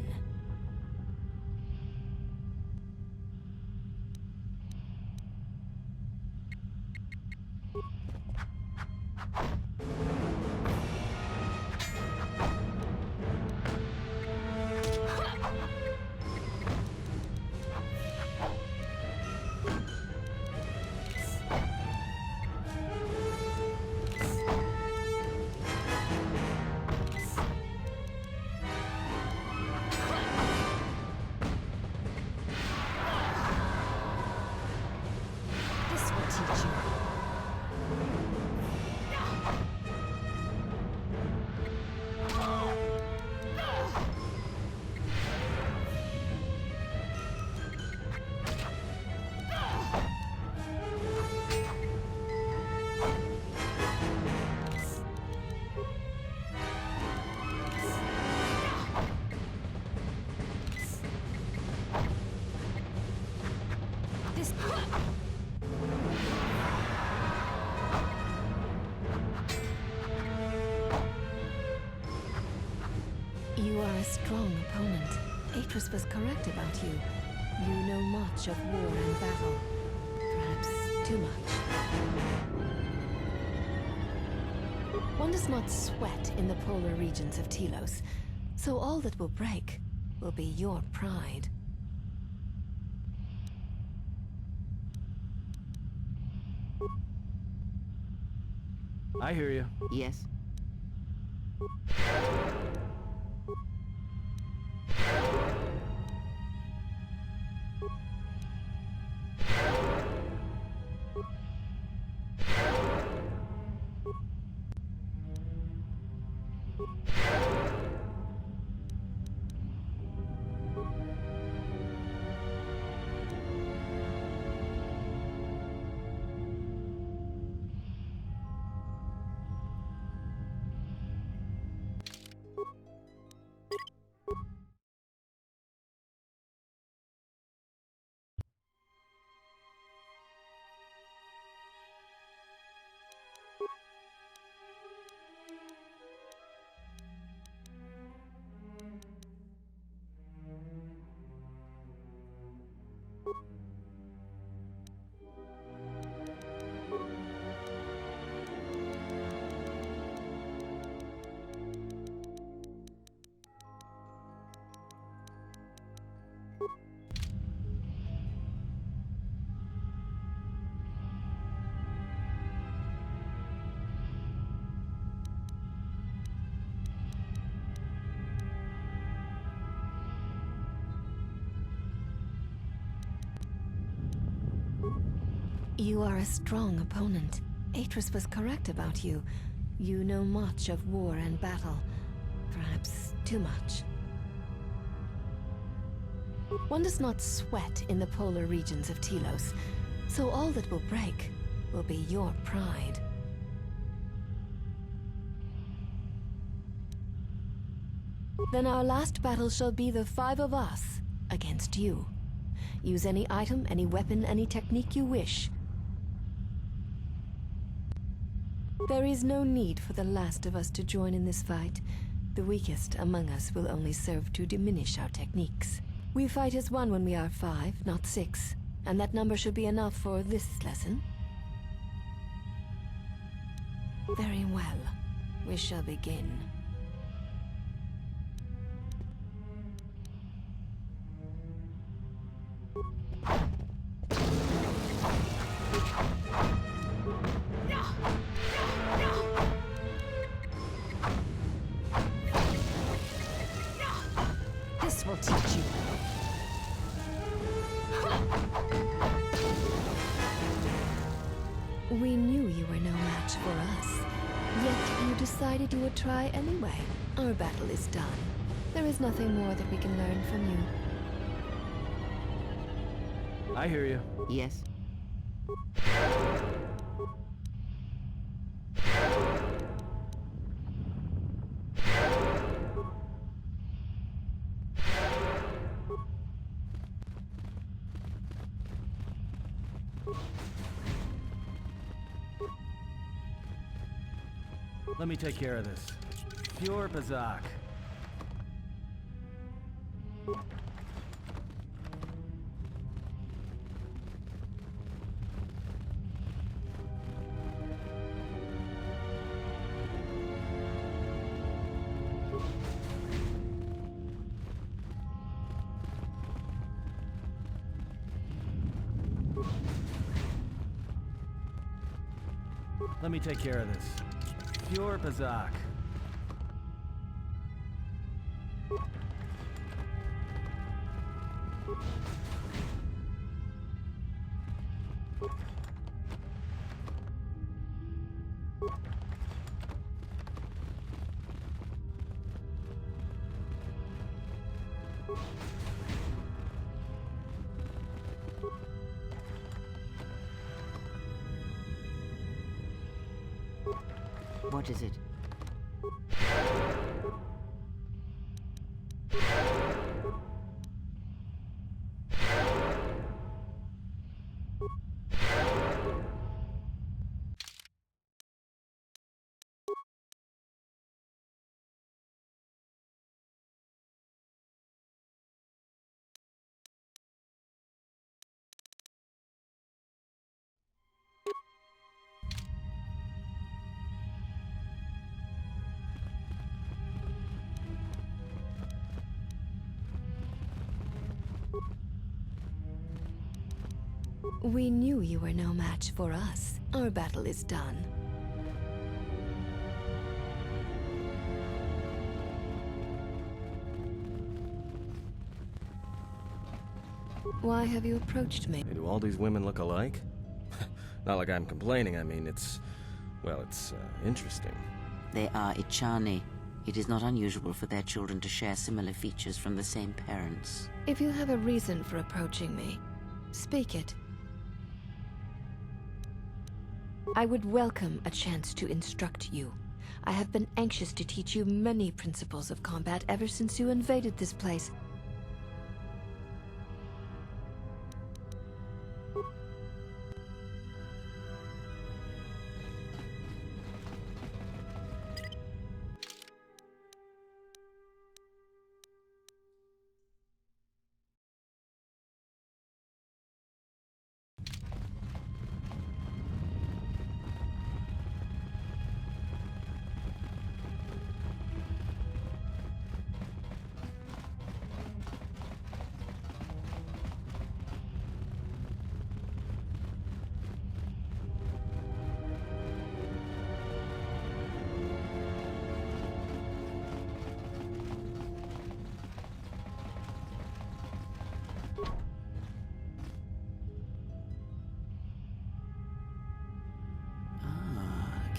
You are a strong opponent. Atris was correct about you. You know much of war and battle. Perhaps too much. One does not sweat in the polar regions of Telos, so all that will break will be your pride. I hear you. Yes. You are a strong opponent. Atris was correct about you. You know much of war and battle. Perhaps too much. One does not sweat in the polar regions of Telos, so all that will break will be your pride. Then our last battle shall be the 5 of us against you. Use any item, any weapon, any technique you wish. There is no need for the last of us to join in this fight. The weakest among us will only serve to diminish our techniques. We fight as one when we are 5, not 6, and that number should be enough for this lesson. Very well. We shall begin. This will teach you. We knew you were no match for us. Yet you decided you would try anyway. Our battle is done. There is nothing more that we can learn from you. I hear you. Yes? Let me take care of this. Pure Bazak. Let me take care of this. Pure Bazak. What is it? We knew you were no match for us. Our battle is done. Why have you approached me? Hey, do all these women look alike? Not like I'm complaining, I mean, it's interesting. They are Ichani. It is not unusual for their children to share similar features from the same parents. If you have a reason for approaching me, speak it. I would welcome a chance to instruct you. I have been anxious to teach you many principles of combat ever since you invaded this place.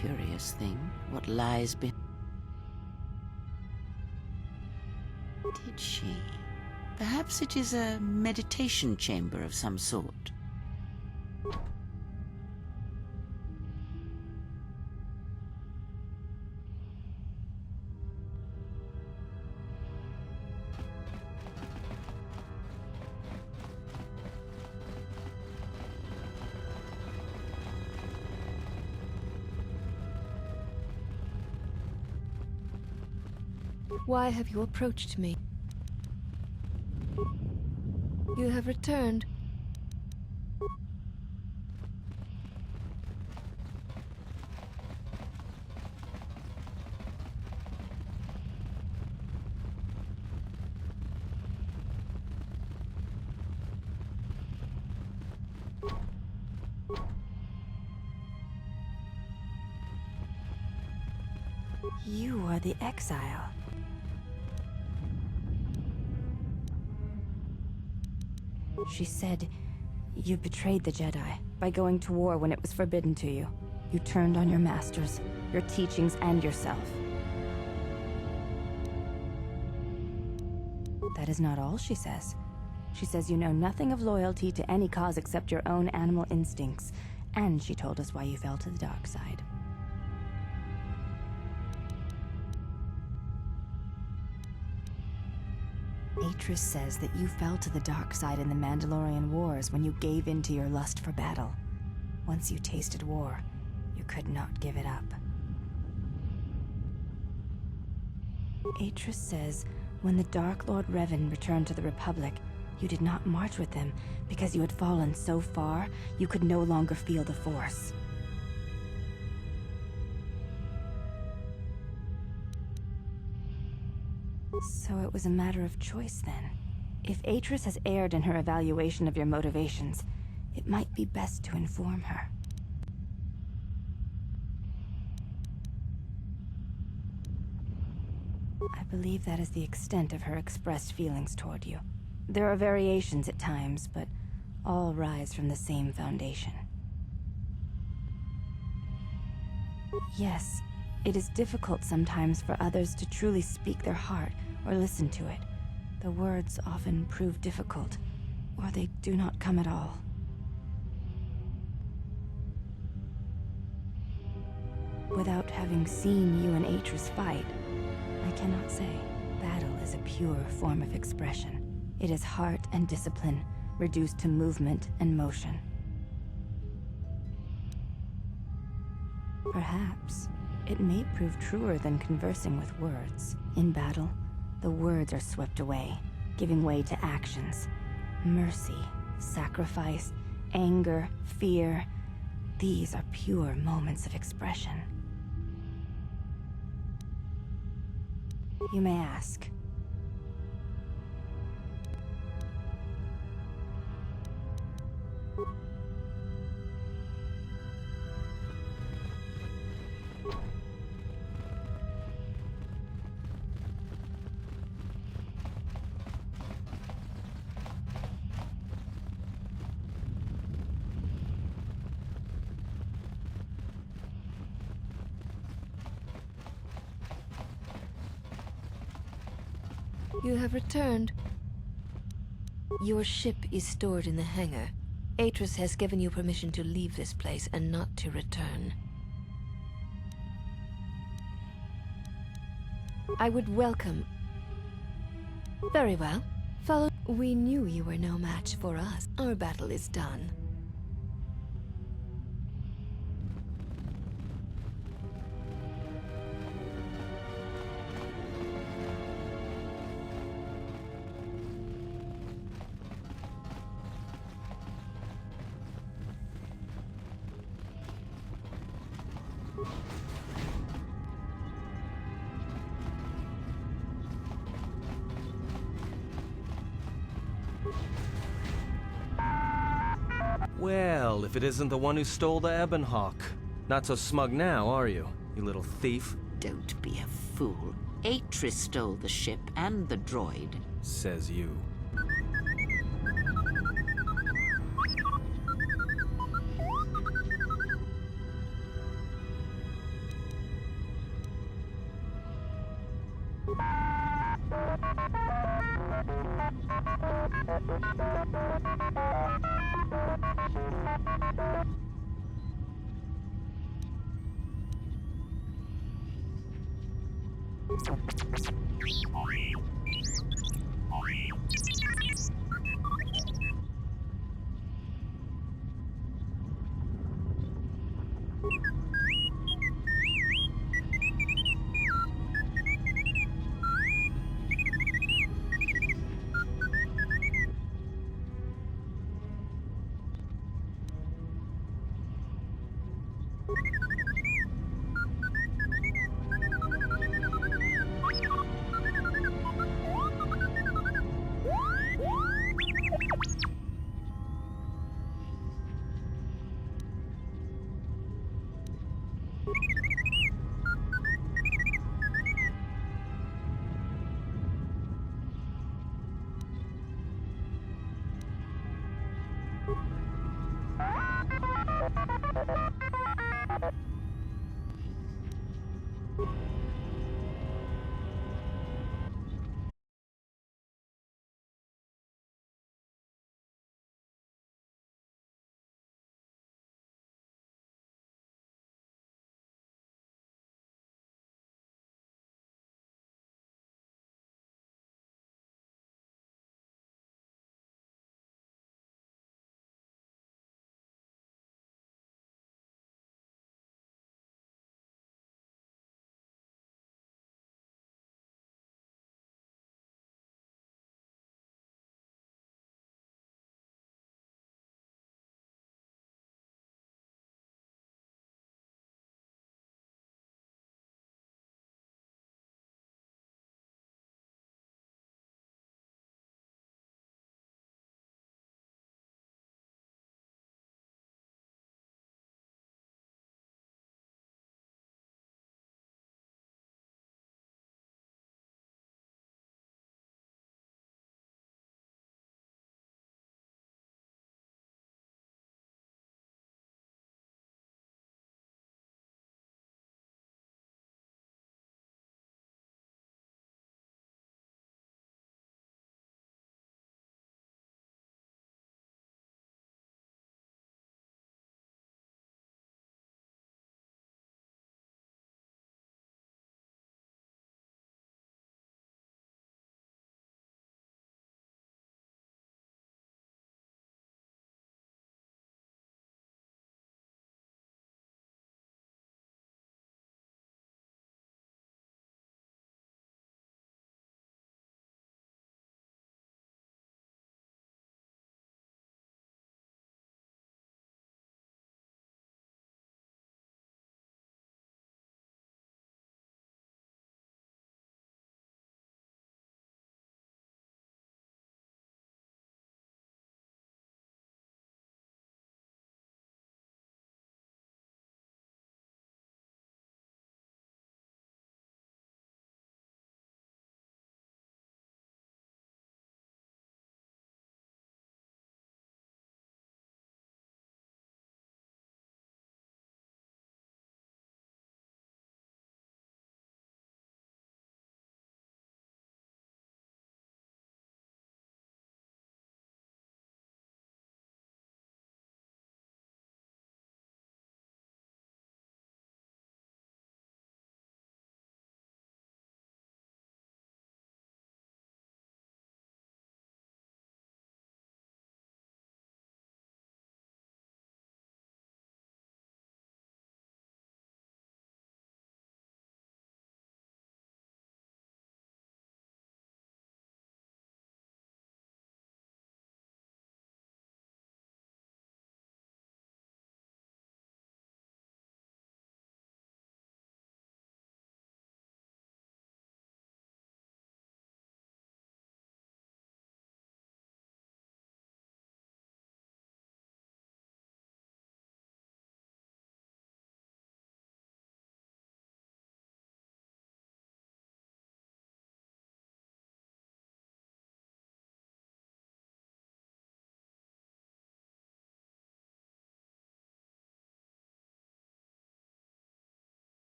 Curious thing, what lies behind... Did she? Perhaps it is a meditation chamber of some sort. Why have you approached me? You have returned. You are the exile. She said you betrayed the Jedi by going to war when it was forbidden to you. You turned on your masters, your teachings, and yourself. That is not all she says. She says you know nothing of loyalty to any cause except your own animal instincts, and she told us why you fell to the dark side. Atris says that you fell to the dark side in the Mandalorian Wars when you gave in to your lust for battle. Once you tasted war, you could not give it up. Atris says when the Dark Lord Revan returned to the Republic, you did not march with them because you had fallen so far you could no longer feel the Force. So it was a matter of choice then. If Atris has erred in her evaluation of your motivations, it might be best to inform her. I believe that is the extent of her expressed feelings toward you. There are variations at times, but all rise from the same foundation. Yes, it is difficult sometimes for others to truly speak their heart or listen to it. The words often prove difficult, or they do not come at all. Without having seen you and Atris fight, I cannot say. Battle is a pure form of expression. It is heart and discipline, reduced to movement and motion. Perhaps it may prove truer than conversing with words. In battle, the words are swept away, giving way to actions. Mercy, sacrifice, anger, fear. These are pure moments of expression. You may ask. You have returned. Your ship is stored in the hangar. Atris has given you permission to leave this place and not to return. I would welcome... Very well. Follow... We knew you were no match for us. Our battle is done. Well, if it isn't the one who stole the Ebon Hawk. Not so smug now, are you, you little thief? Don't be a fool. Atris stole the ship and the droid. Says you.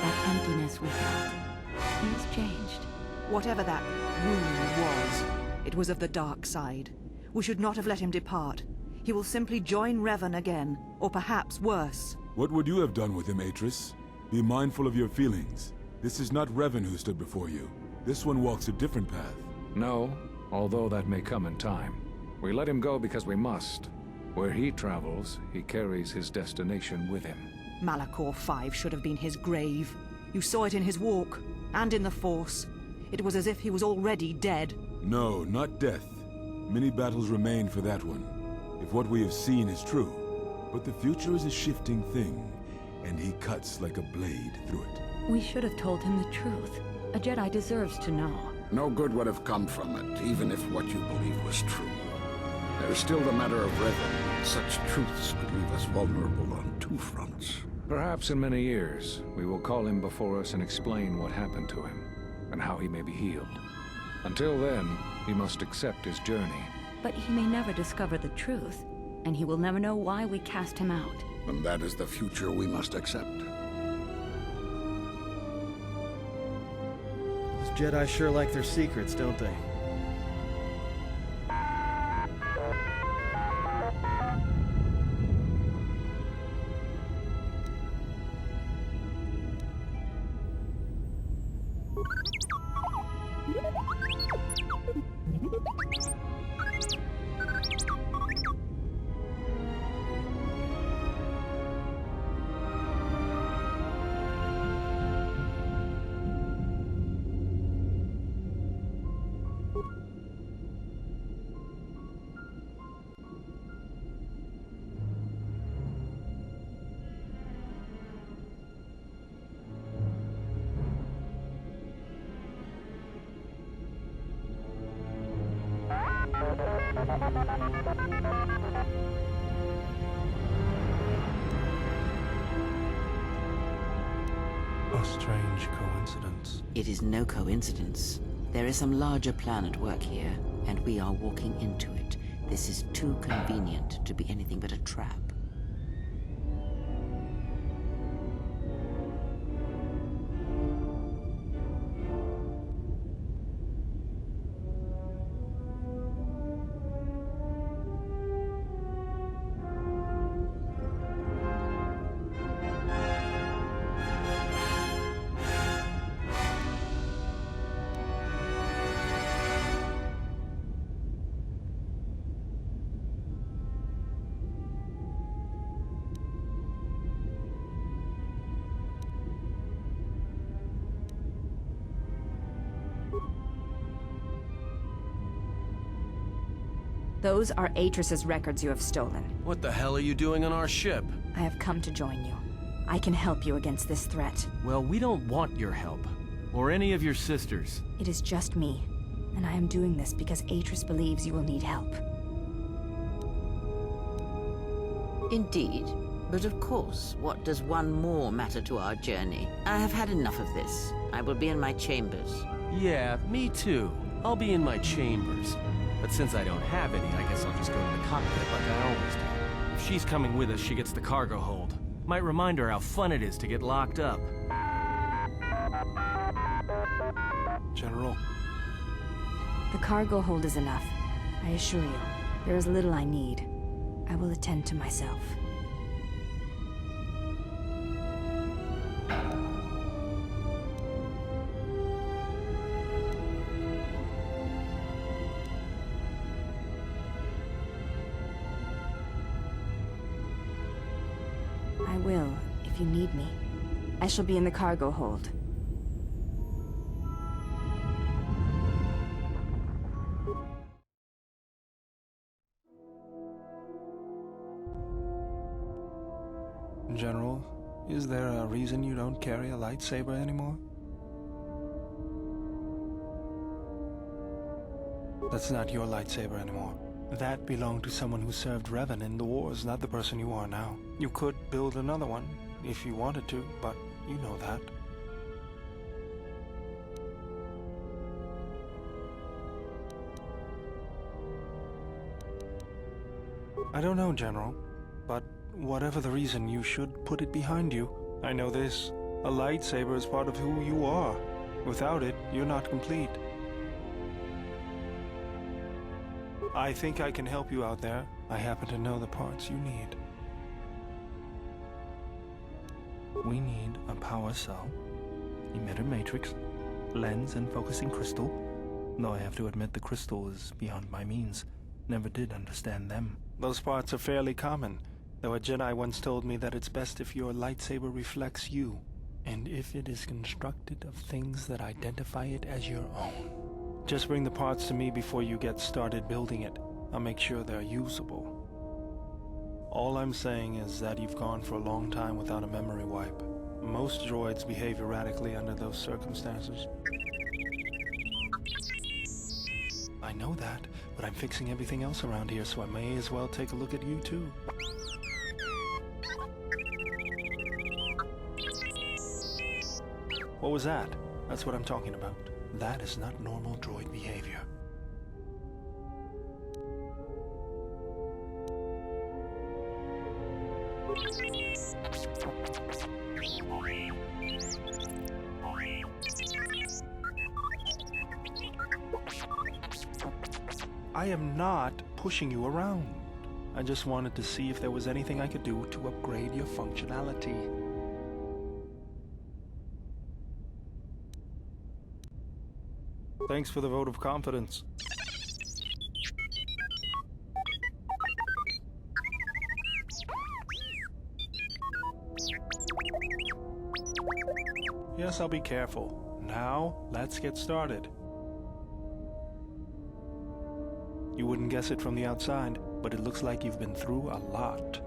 That emptiness we felt. He's changed. Whatever that wound was, it was of the dark side. We should not have let him depart. He will simply join Revan again, or perhaps worse. What would you have done with him, Atris? Be mindful of your feelings. This is not Revan who stood before you. This one walks a different path. No, although that may come in time. We let him go because we must. Where he travels, he carries his destination with him. Malachor 5 should have been his grave. You saw it in his walk, and in the Force. It was as if he was already dead. No, not death. Many battles remain for that one, if what we have seen is true. But the future is a shifting thing, and he cuts like a blade through it. We should have told him the truth. A Jedi deserves to know. No good would have come from it, even if what you believe was true. There's still the matter of Revan. Such truths could leave us vulnerable on two fronts. Perhaps in many years, we will call him before us and explain what happened to him, and how he may be healed. Until then, he must accept his journey. But he may never discover the truth, and he will never know why we cast him out. And that is the future we must accept. Those Jedi sure like their secrets, don't they? A strange coincidence. It is no coincidence. There is some larger plan at work here, and we are walking into it. This is too convenient to be anything but a trap. Those are Atris's records you have stolen. What the hell are you doing on our ship? I have come to join you. I can help you against this threat. Well, we don't want your help. Or any of your sisters. It is just me. And I am doing this because Atris believes you will need help. Indeed. But of course, what does one more matter to our journey? I have had enough of this. I will be in my chambers. Yeah, me too. I'll be in my chambers. But since I don't have any, I guess I'll just go to the cockpit like I always do. If she's coming with us, she gets the cargo hold. Might remind her how fun it is to get locked up. General. The cargo hold is enough. I assure you, there is little I need. I will attend to myself. I will, if you need me. I shall be in the cargo hold. General, is there a reason you don't carry a lightsaber anymore? That's not your lightsaber anymore. That belonged to someone who served Revan in the wars, not the person you are now. You could build another one, if you wanted to, but you know that. I don't know, General, but whatever the reason, you should put it behind you. I know this. A lightsaber is part of who you are. Without it, you're not complete. I think I can help you out there. I happen to know the parts you need. We need a power cell, emitter matrix, lens and focusing crystal. Though I have to admit the crystal is beyond my means. Never did understand them. Those parts are fairly common, though a Jedi once told me that it's best if your lightsaber reflects you, and if it is constructed of things that identify it as your own. Just bring the parts to me before you get started building it. I'll make sure they're usable. All I'm saying is that you've gone for a long time without a memory wipe. Most droids behave erratically under those circumstances. I know that, but I'm fixing everything else around here, so I may as well take a look at you too. What was that? That's what I'm talking about. That is not normal droid behavior. I am not pushing you around. I just wanted to see if there was anything I could do to upgrade your functionality. Thanks for the vote of confidence. Yes, I'll be careful. Now, let's get started. You wouldn't guess it from the outside, but it looks like you've been through a lot.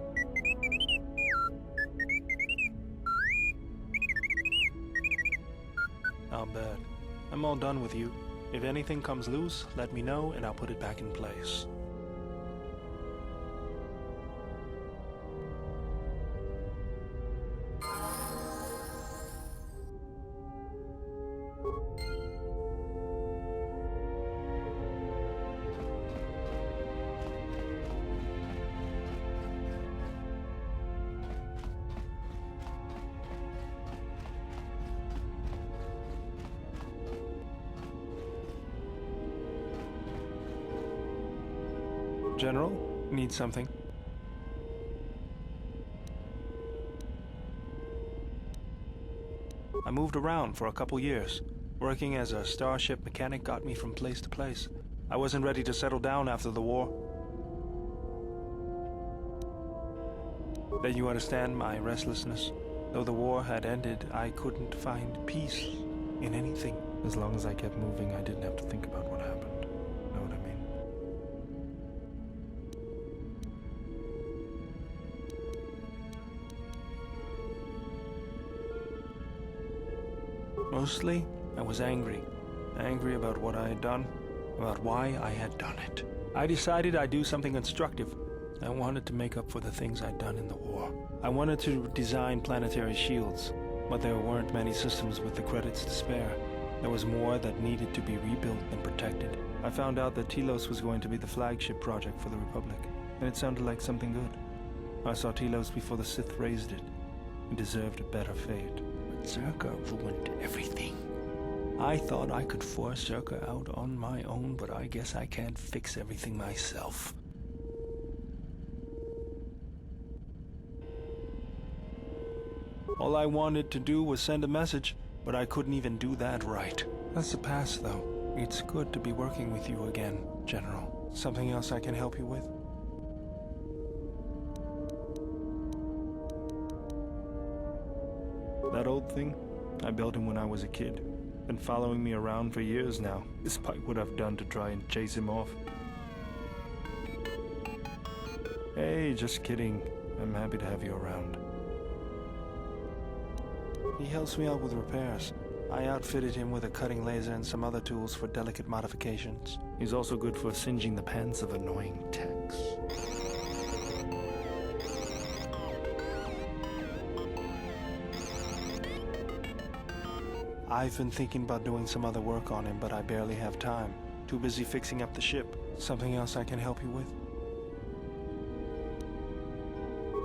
I'll bet. I'm all done with you. If anything comes loose, let me know and I'll put it back in place. General, need something? I moved around for a couple years. Working as a starship mechanic got me from place to place. I wasn't ready to settle down after the war. Then you understand my restlessness. Though the war had ended, I couldn't find peace in anything. As long as I kept moving, I didn't have to think about what happened. Know what I mean? Mostly, I was angry. Angry about what I had done, about why I had done it. I decided I'd do something constructive. I wanted to make up for the things I'd done in the war. I wanted to design planetary shields, but there weren't many systems with the credits to spare. There was more that needed to be rebuilt and protected. I found out that Telos was going to be the flagship project for the Republic, and it sounded like something good. I saw Telos before the Sith raised it. It deserved a better fate. But Zerka ruined everything. I thought I could force Zerka out on my own, but I guess I can't fix everything myself. All I wanted to do was send a message, but I couldn't even do that right. That's the past, though. It's good to be working with you again, General. Something else I can help you with? That old thing? I built him when I was a kid. Been following me around for years now, despite what I've done to try and chase him off. Hey, just kidding. I'm happy to have you around. He helps me out with repairs. I outfitted him with a cutting laser and some other tools for delicate modifications. He's also good for singeing the pants of annoying techs. I've been thinking about doing some other work on him, but I barely have time. Too busy fixing up the ship. Something else I can help you with?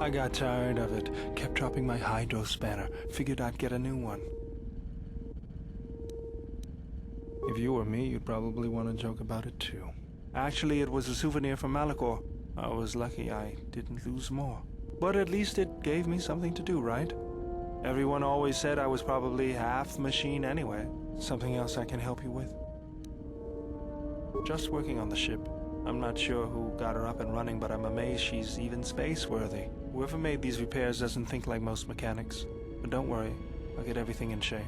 I got tired of it. Kept dropping my hydro spanner. Figured I'd get a new one. If you were me, you'd probably want to joke about it too. Actually, it was a souvenir from Malachor. I was lucky I didn't lose more. But at least it gave me something to do, right? Everyone always said I was probably half machine anyway. Something else I can help you with? Just working on the ship. I'm not sure who got her up and running, but I'm amazed she's even space-worthy. Whoever made these repairs doesn't think like most mechanics. But don't worry, I'll get everything in shape.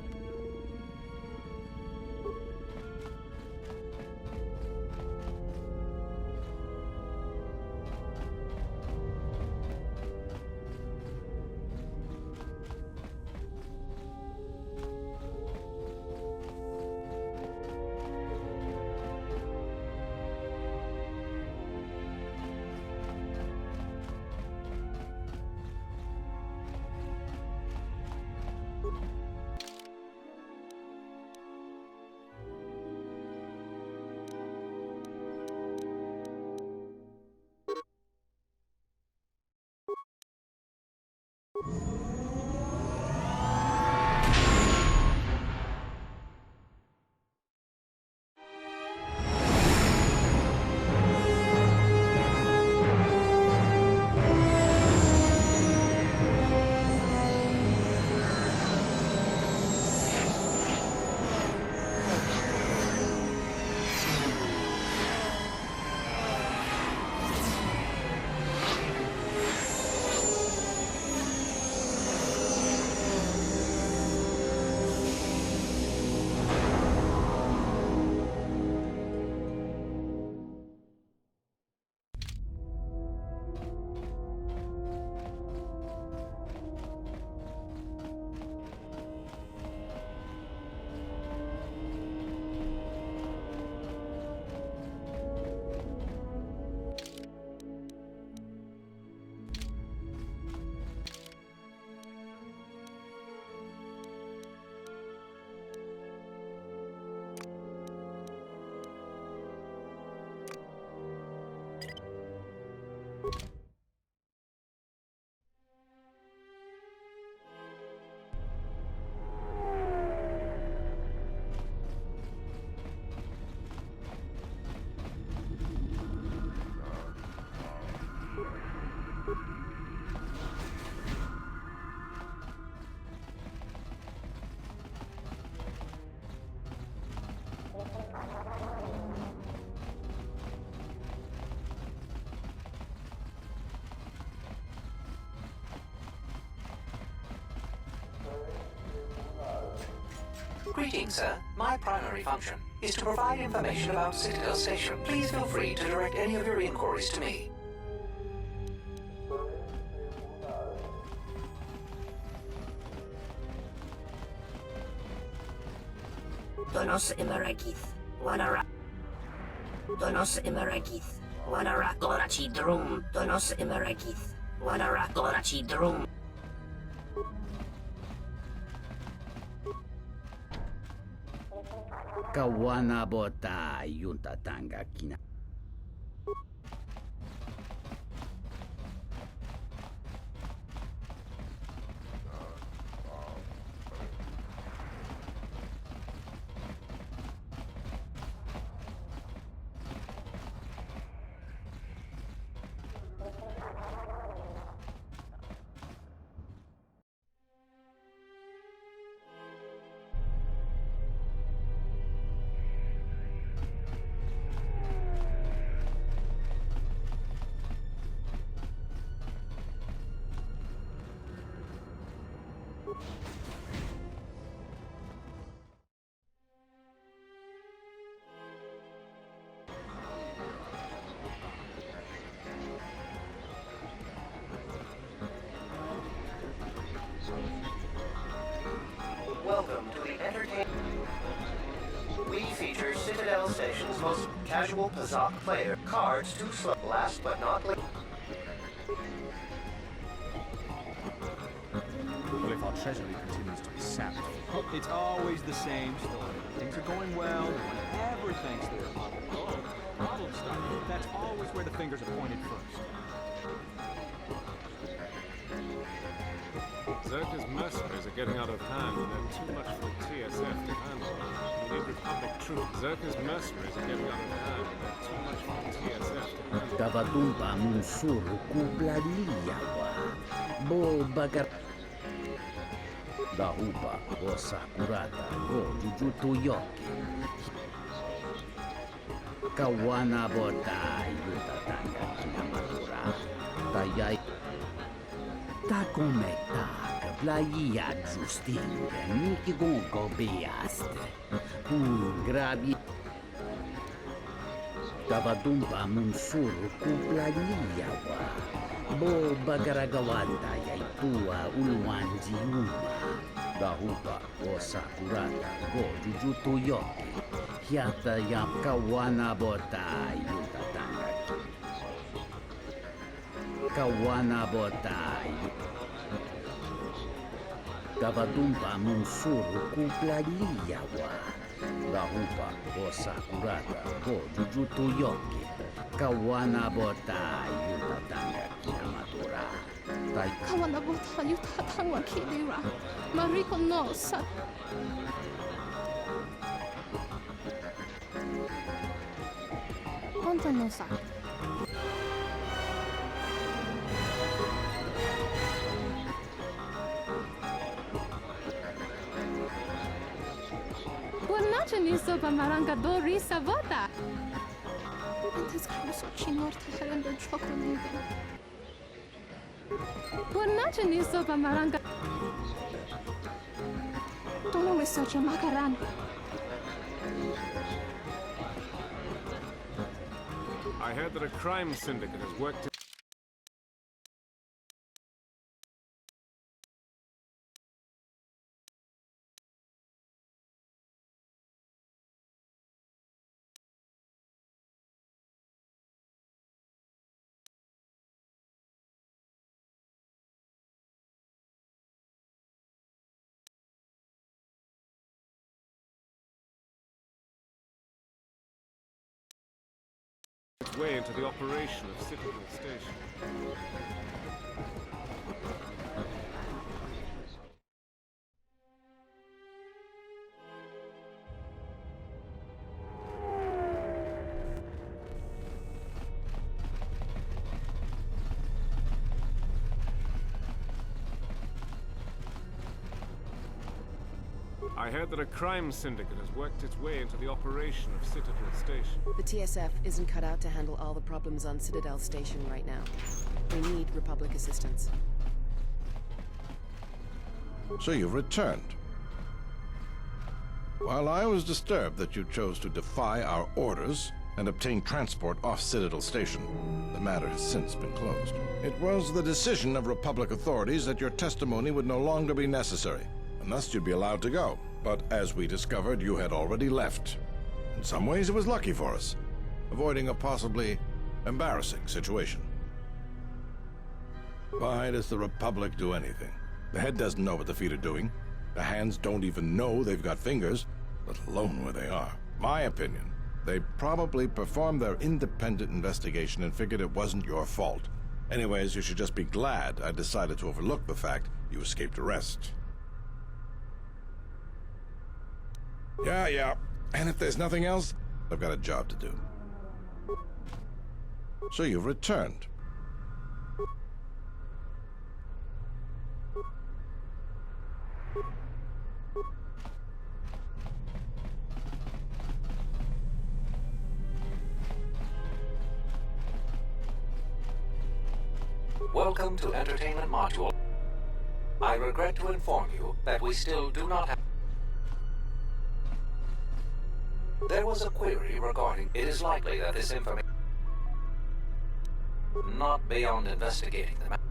Greetings, sir. My primary function is to provide information about Citadel Station. Please feel free to direct any of your inquiries to me. Donos Imeragith, Wanara. Donos Imeragith, Wanara Gorachi Drum. Donos Imeragith, Wanara Gorachi Drum. Kawana bota yunta tanga kina. Welcome to the entertainment. We feature Citadel Station's most casual Pazak player. Cards too slow. Last but not least. Well, if our treasury continues to be sapped, it's always the same story. Things are going well, no one ever thinks they're problem stuff. That's always where the fingers are pointed first. Zerka's mercenaries are getting out of hand, and they're too much for TSF to handle. We need Republic troops. Zerka's mercenaries are getting out of hand, and they're too much for TSF to handle. Tavadumpa munsur kublaliyawa. Bo bagar. Dahupa o sakurata go jujutu yoki. Kawana bota yutatanga kinamatura. Tayay. Takometa kablaya justinga niki gongo beaste. Grabi. Tavadumpa munsur kublaliyawa. Bo bagaragawanta yaitua ulwanji uma. Dahupa o sakurata go jujutu yoki. Hiata yam kawana bota yutatanga. Kawana bota Tavadumpa munsuru kuplaliyawa. Dahupa o sakurata go jujutu yoki. Kawana bota yutatanga kinamatura. Kawana bota yutatanga kidira. Mariko no sa. Honto no sa. Buonanotte ni sopa maranga dori savota. Antes cruzo chinorta helendo chocolate. Buonanotte ni sopa maranga. Tono me socha macaran. I heard that a crime syndicate has worked. Its way into the operation of Citadel Station. I heard that a crime syndicate has worked its way into the operation of Citadel Station. The TSF isn't cut out to handle all the problems on Citadel Station right now. We need Republic assistance. So you've returned. While I was disturbed that you chose to defy our orders and obtain transport off Citadel Station, the matter has since been closed. It was the decision of Republic authorities that your testimony would no longer be necessary, and thus you'd be allowed to go. But as we discovered, you had already left. In some ways, it was lucky for us, avoiding a possibly embarrassing situation. Why does the Republic do anything? The head doesn't know what the feet are doing. The hands don't even know they've got fingers, let alone where they are. My opinion, they probably performed their independent investigation and figured it wasn't your fault. Anyways, you should just be glad I decided to overlook the fact you escaped arrest. Yeah. And if there's nothing else, I've got a job to do. So you've returned. Welcome to Entertainment Module. I regret to inform you that we still do not have... There was a query regarding... It is likely that this information... Not beyond investigating the matter.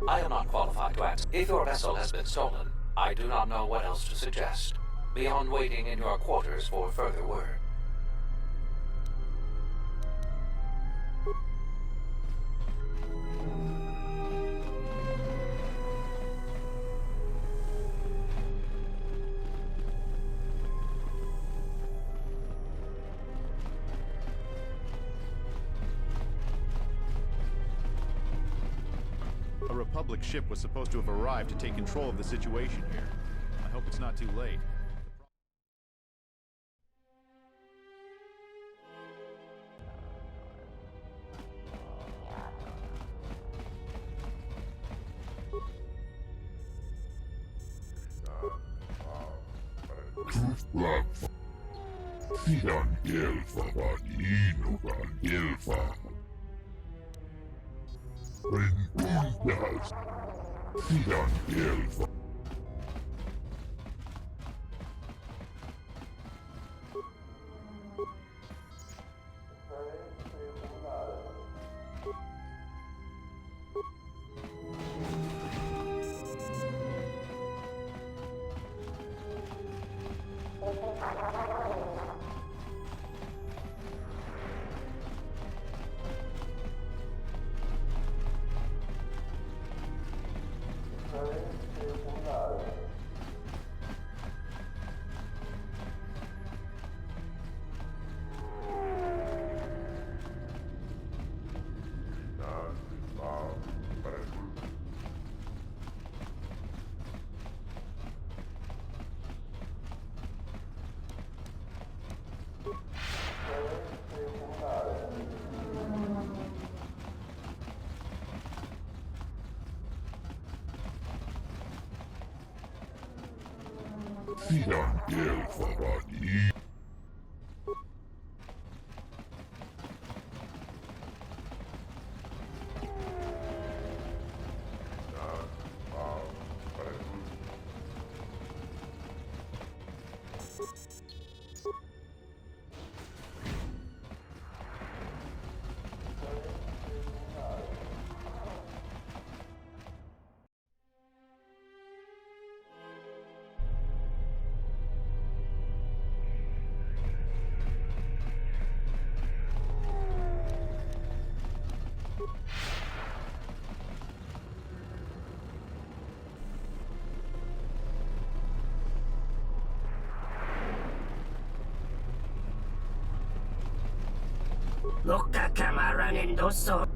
I am not qualified to answer. If your vessel has been stolen, I do not know what else to suggest, beyond waiting in your quarters for further word. Republic ship was supposed to have arrived to take control of the situation here. I hope it's not too late. Sian Gelfa vaan Iinukaan Gelfa. Rentuitas. Sian Gelfa. Sian Gelfa vaan Iinukaan. Lokka kamaranen dosso.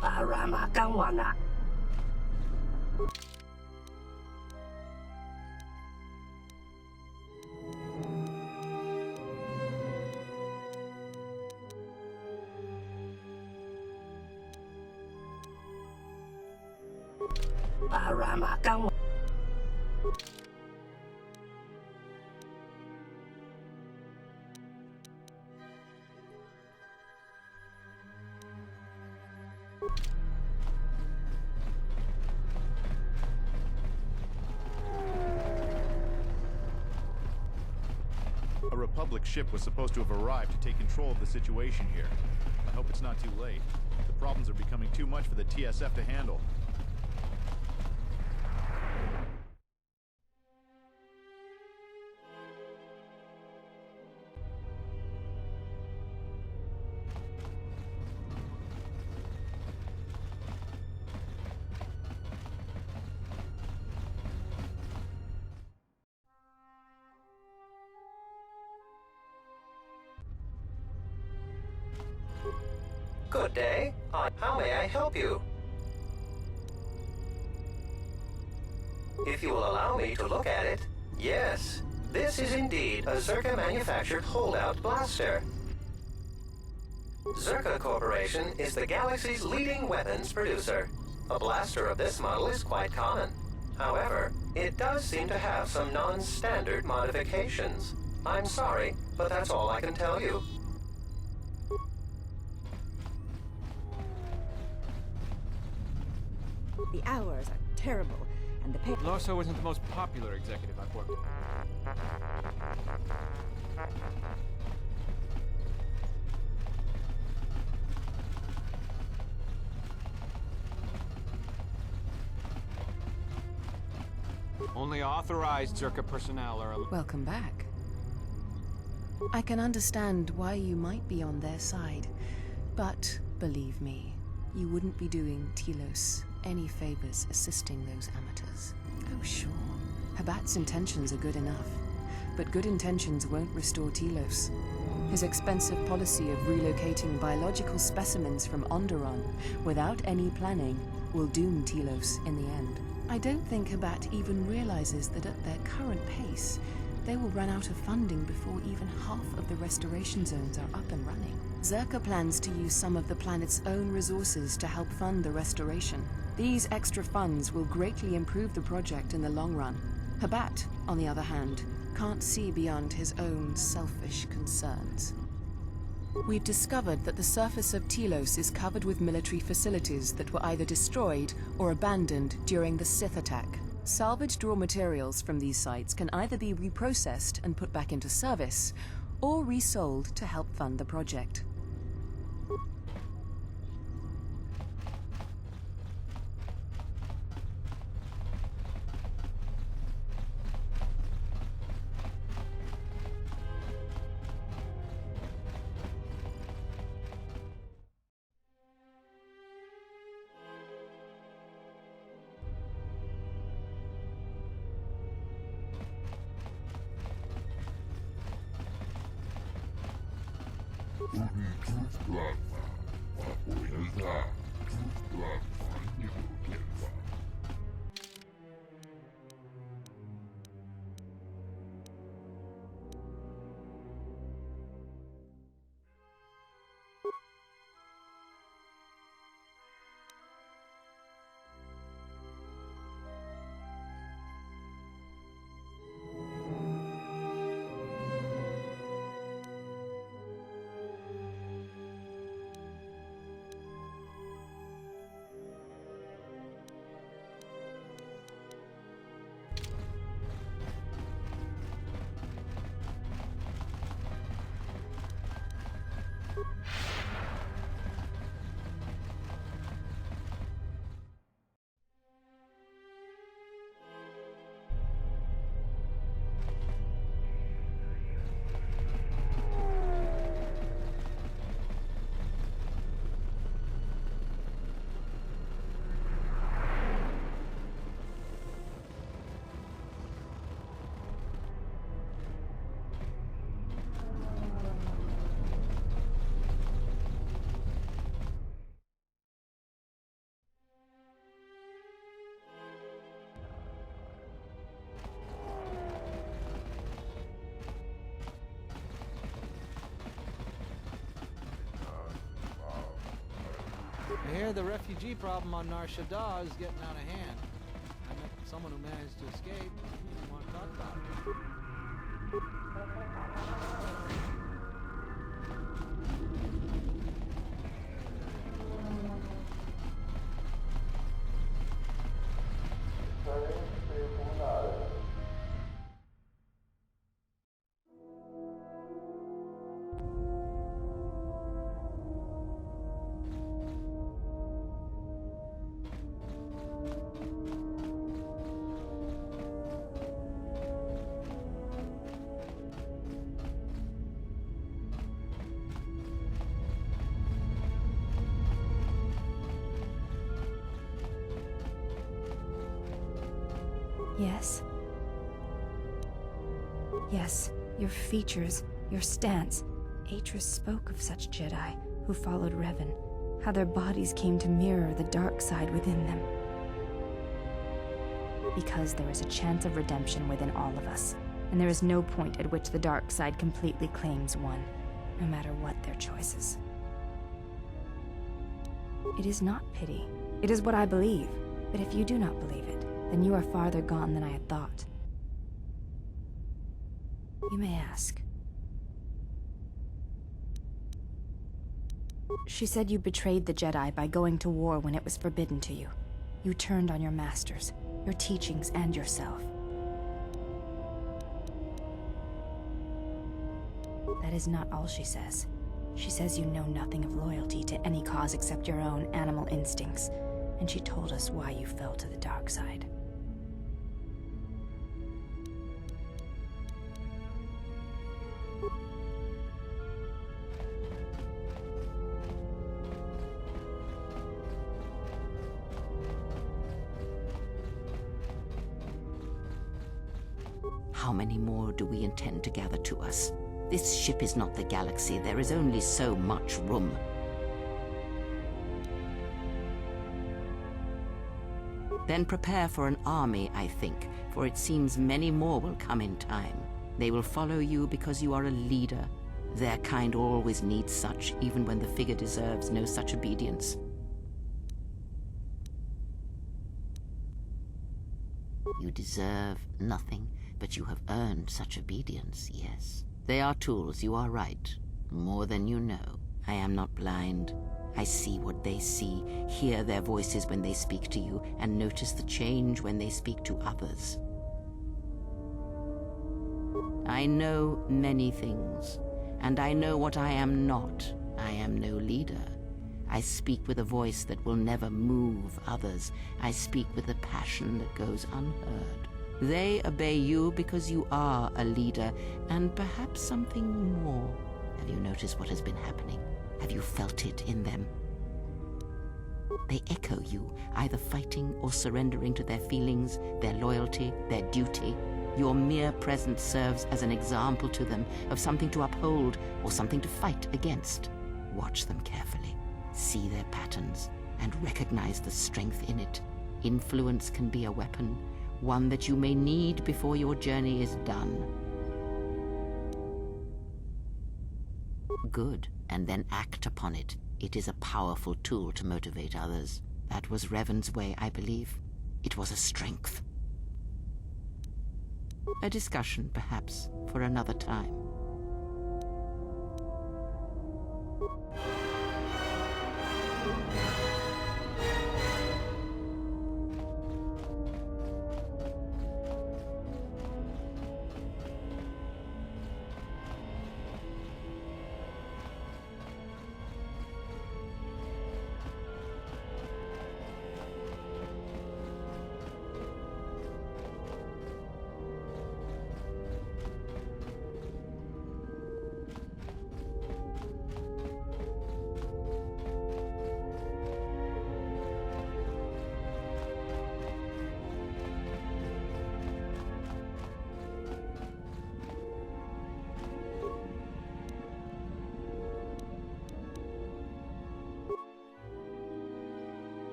Paramakawana. Paramakawana. A Republic ship was supposed to have arrived to take control of the situation here. I hope it's not too late. The problems are becoming too much for the TSF to handle. Good day. How may I help you? If you will allow me to look at it, yes. This is indeed a Zerka-manufactured holdout blaster. Zerka Corporation is the galaxy's leading weapons producer. A blaster of this model is quite common. However, it does seem to have some non-standard modifications. I'm sorry, but that's all I can tell you. The hours are terrible, and the pay... Lorso isn't the most popular executive I've worked with. Only authorized Zerka personnel are allowed. Welcome back. I can understand why you might be on their side, but believe me, you wouldn't be doing Telos any favors assisting those amateurs. Oh, sure. Habat's intentions are good enough, but good intentions won't restore Telos. His expensive policy of relocating biological specimens from Onderon without any planning will doom Telos in the end. I don't think Habat even realizes that at their current pace, they will run out of funding before even half of the restoration zones are up and running. Zerka plans to use some of the planet's own resources to help fund the restoration. These extra funds will greatly improve the project in the long run. Habat, on the other hand, can't see beyond his own selfish concerns. We've discovered that the surface of Telos is covered with military facilities that were either destroyed or abandoned during the Sith attack. Salvaged raw materials from these sites can either be reprocessed and put back into service, or resold to help fund the project. I hear the refugee problem on Nar Shaddaa is getting out of hand. I met someone who managed to escape. He didn't want to talk about it. Yes. Yes, your features, your stance. Atris spoke of such Jedi who followed Revan. How their bodies came to mirror the dark side within them. Because there is a chance of redemption within all of us, and there is no point at which the dark side completely claims one, no matter what their choices. It is not pity. It is what I believe. But if you do not believe it, then you are farther gone than I had thought. You may ask. She said you betrayed the Jedi by going to war when it was forbidden to you. You turned on your masters, your teachings, and yourself. That is not all she says. She says you know nothing of loyalty to any cause except your own animal instincts, and she told us why you fell to the dark side. How many more do we intend to gather to us? This ship is not the galaxy. There is only so much room. Then prepare for an army, I think, for it seems many more will come in time. They will follow you because you are a leader. Their kind always needs such, even when the figure deserves no such obedience. You deserve nothing, but you have earned such obedience, yes. They are tools, you are right. More than you know. I am not blind. I see what they see, hear their voices when they speak to you, and notice the change when they speak to others. I know many things, and I know what I am not. I am no leader. I speak with a voice that will never move others. I speak with a passion that goes unheard. They obey you because you are a leader, and perhaps something more. Have you noticed what has been happening? Have you felt it in them? They echo you, either fighting or surrendering to their feelings, their loyalty, their duty. Your mere presence serves as an example to them of something to uphold or something to fight against. Watch them carefully, see their patterns, and recognize the strength in it. Influence can be a weapon, one that you may need before your journey is done. Good, and then act upon it. It is a powerful tool to motivate others. That was Revan's way, I believe. It was a strength. A discussion, perhaps, for another time.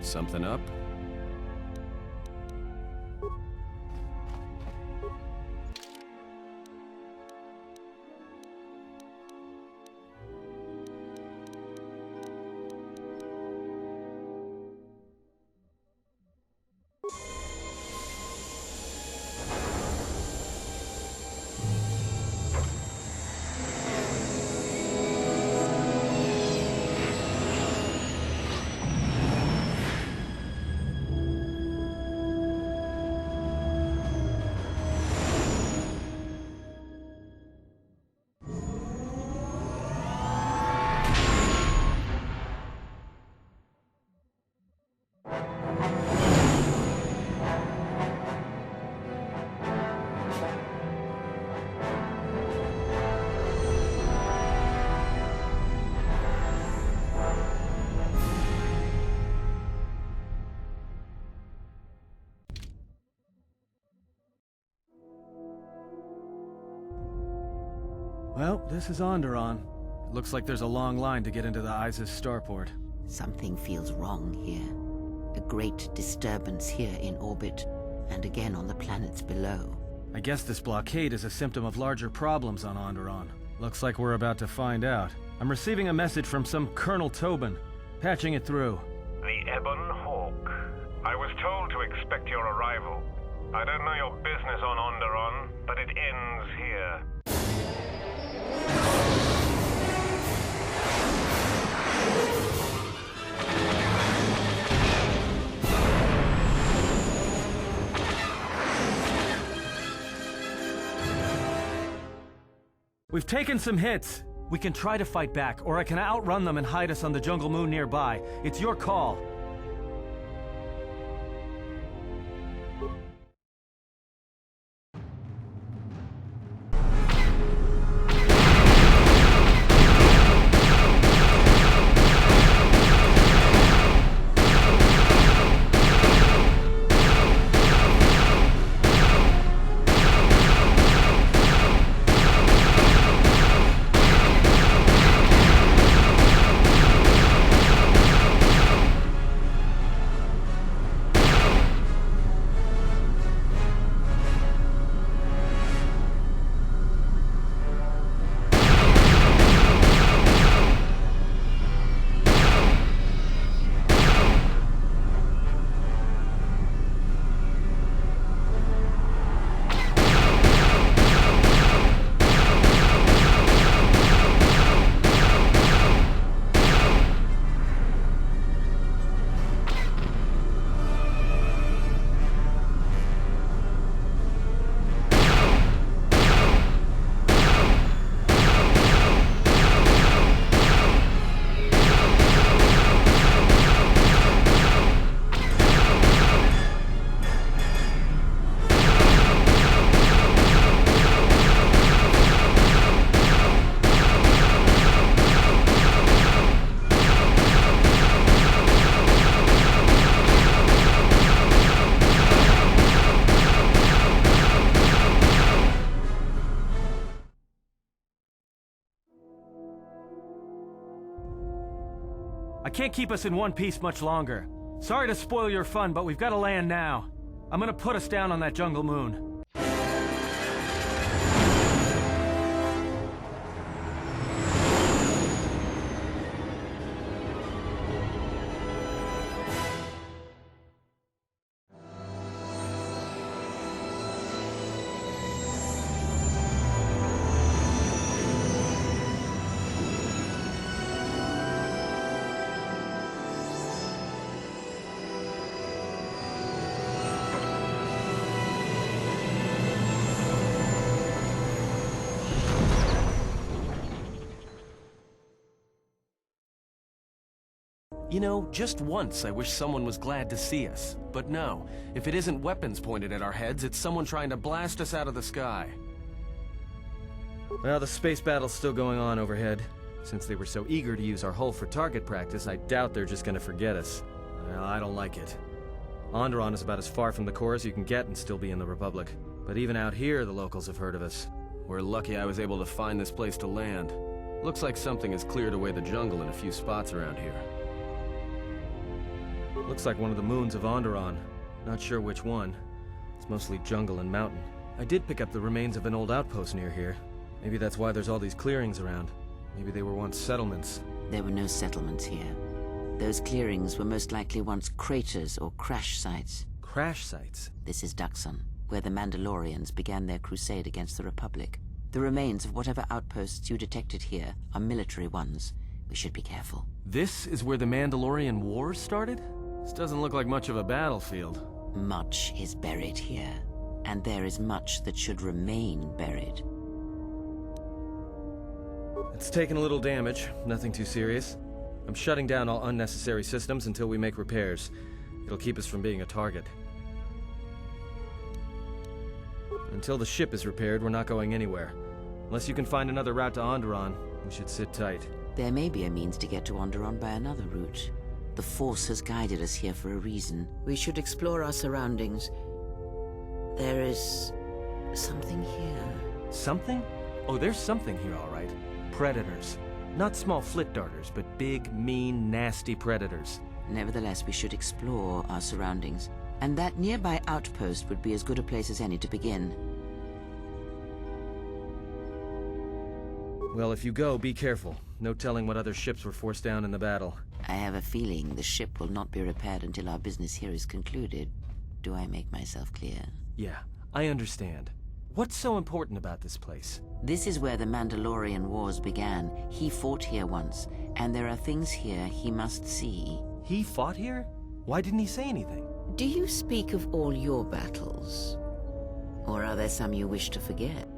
Something up? Well, this is Onderon. It looks like there's a long line to get into the ISIS starport. Something feels wrong here. A great disturbance here in orbit, and again on the planets below. I guess this blockade is a symptom of larger problems on Onderon. Looks like we're about to find out. I'm receiving a message from some Colonel Tobin. Patching it through. The Ebon Hawk. I was told to expect your arrival. I don't know your business on Onderon, but it ends here. We've taken some hits. We can try to fight back, or I can outrun them and hide us on the jungle moon nearby. It's your call. I can't keep us in one piece much longer. Sorry to spoil your fun, but we've got to land now. I'm gonna put us down on that jungle moon. You know, just once I wish someone was glad to see us. But no, if it isn't weapons pointed at our heads, it's someone trying to blast us out of the sky. Well, the space battle's still going on overhead. Since they were so eager to use our hull for target practice, I doubt they're just gonna forget us. Well, I don't like it. Onderon is about as far from the core as you can get and still be in the Republic. But even out here, the locals have heard of us. We're lucky I was able to find this place to land. Looks like something has cleared away the jungle in a few spots around here. Looks like one of the moons of Onderon. Not sure which one. It's mostly jungle and mountain. I did pick up the remains of an old outpost near here. Maybe that's why there's all these clearings around. Maybe they were once settlements. There were no settlements here. Those clearings were most likely once craters or crash sites. Crash sites? This is Duxon, where the Mandalorians began their crusade against the Republic. The remains of whatever outposts you detected here are military ones. We should be careful. This is where the Mandalorian Wars started? This doesn't look like much of a battlefield. Much is buried here, and there is much that should remain buried. It's taken a little damage, nothing too serious. I'm shutting down all unnecessary systems until we make repairs. It'll keep us from being a target. Until the ship is repaired, we're not going anywhere. Unless you can find another route to Onderon, we should sit tight. There may be a means to get to Onderon by another route. The Force has guided us here for a reason. We should explore our surroundings. There is something here. Something? Oh, there's something here, all right. Predators. Not small flit darters, but big, mean, nasty predators. Nevertheless, we should explore our surroundings. And that nearby outpost would be as good a place as any to begin. Well, if you go, be careful. No telling what other ships were forced down in the battle. I have a feeling the ship will not be repaired until our business here is concluded. Do I make myself clear? Yeah, I understand. What's so important about this place? This is where the Mandalorian Wars began. He fought here once, and there are things here he must see. He fought here? Why didn't he say anything? Do you speak of all your battles? Or are there some you wish to forget?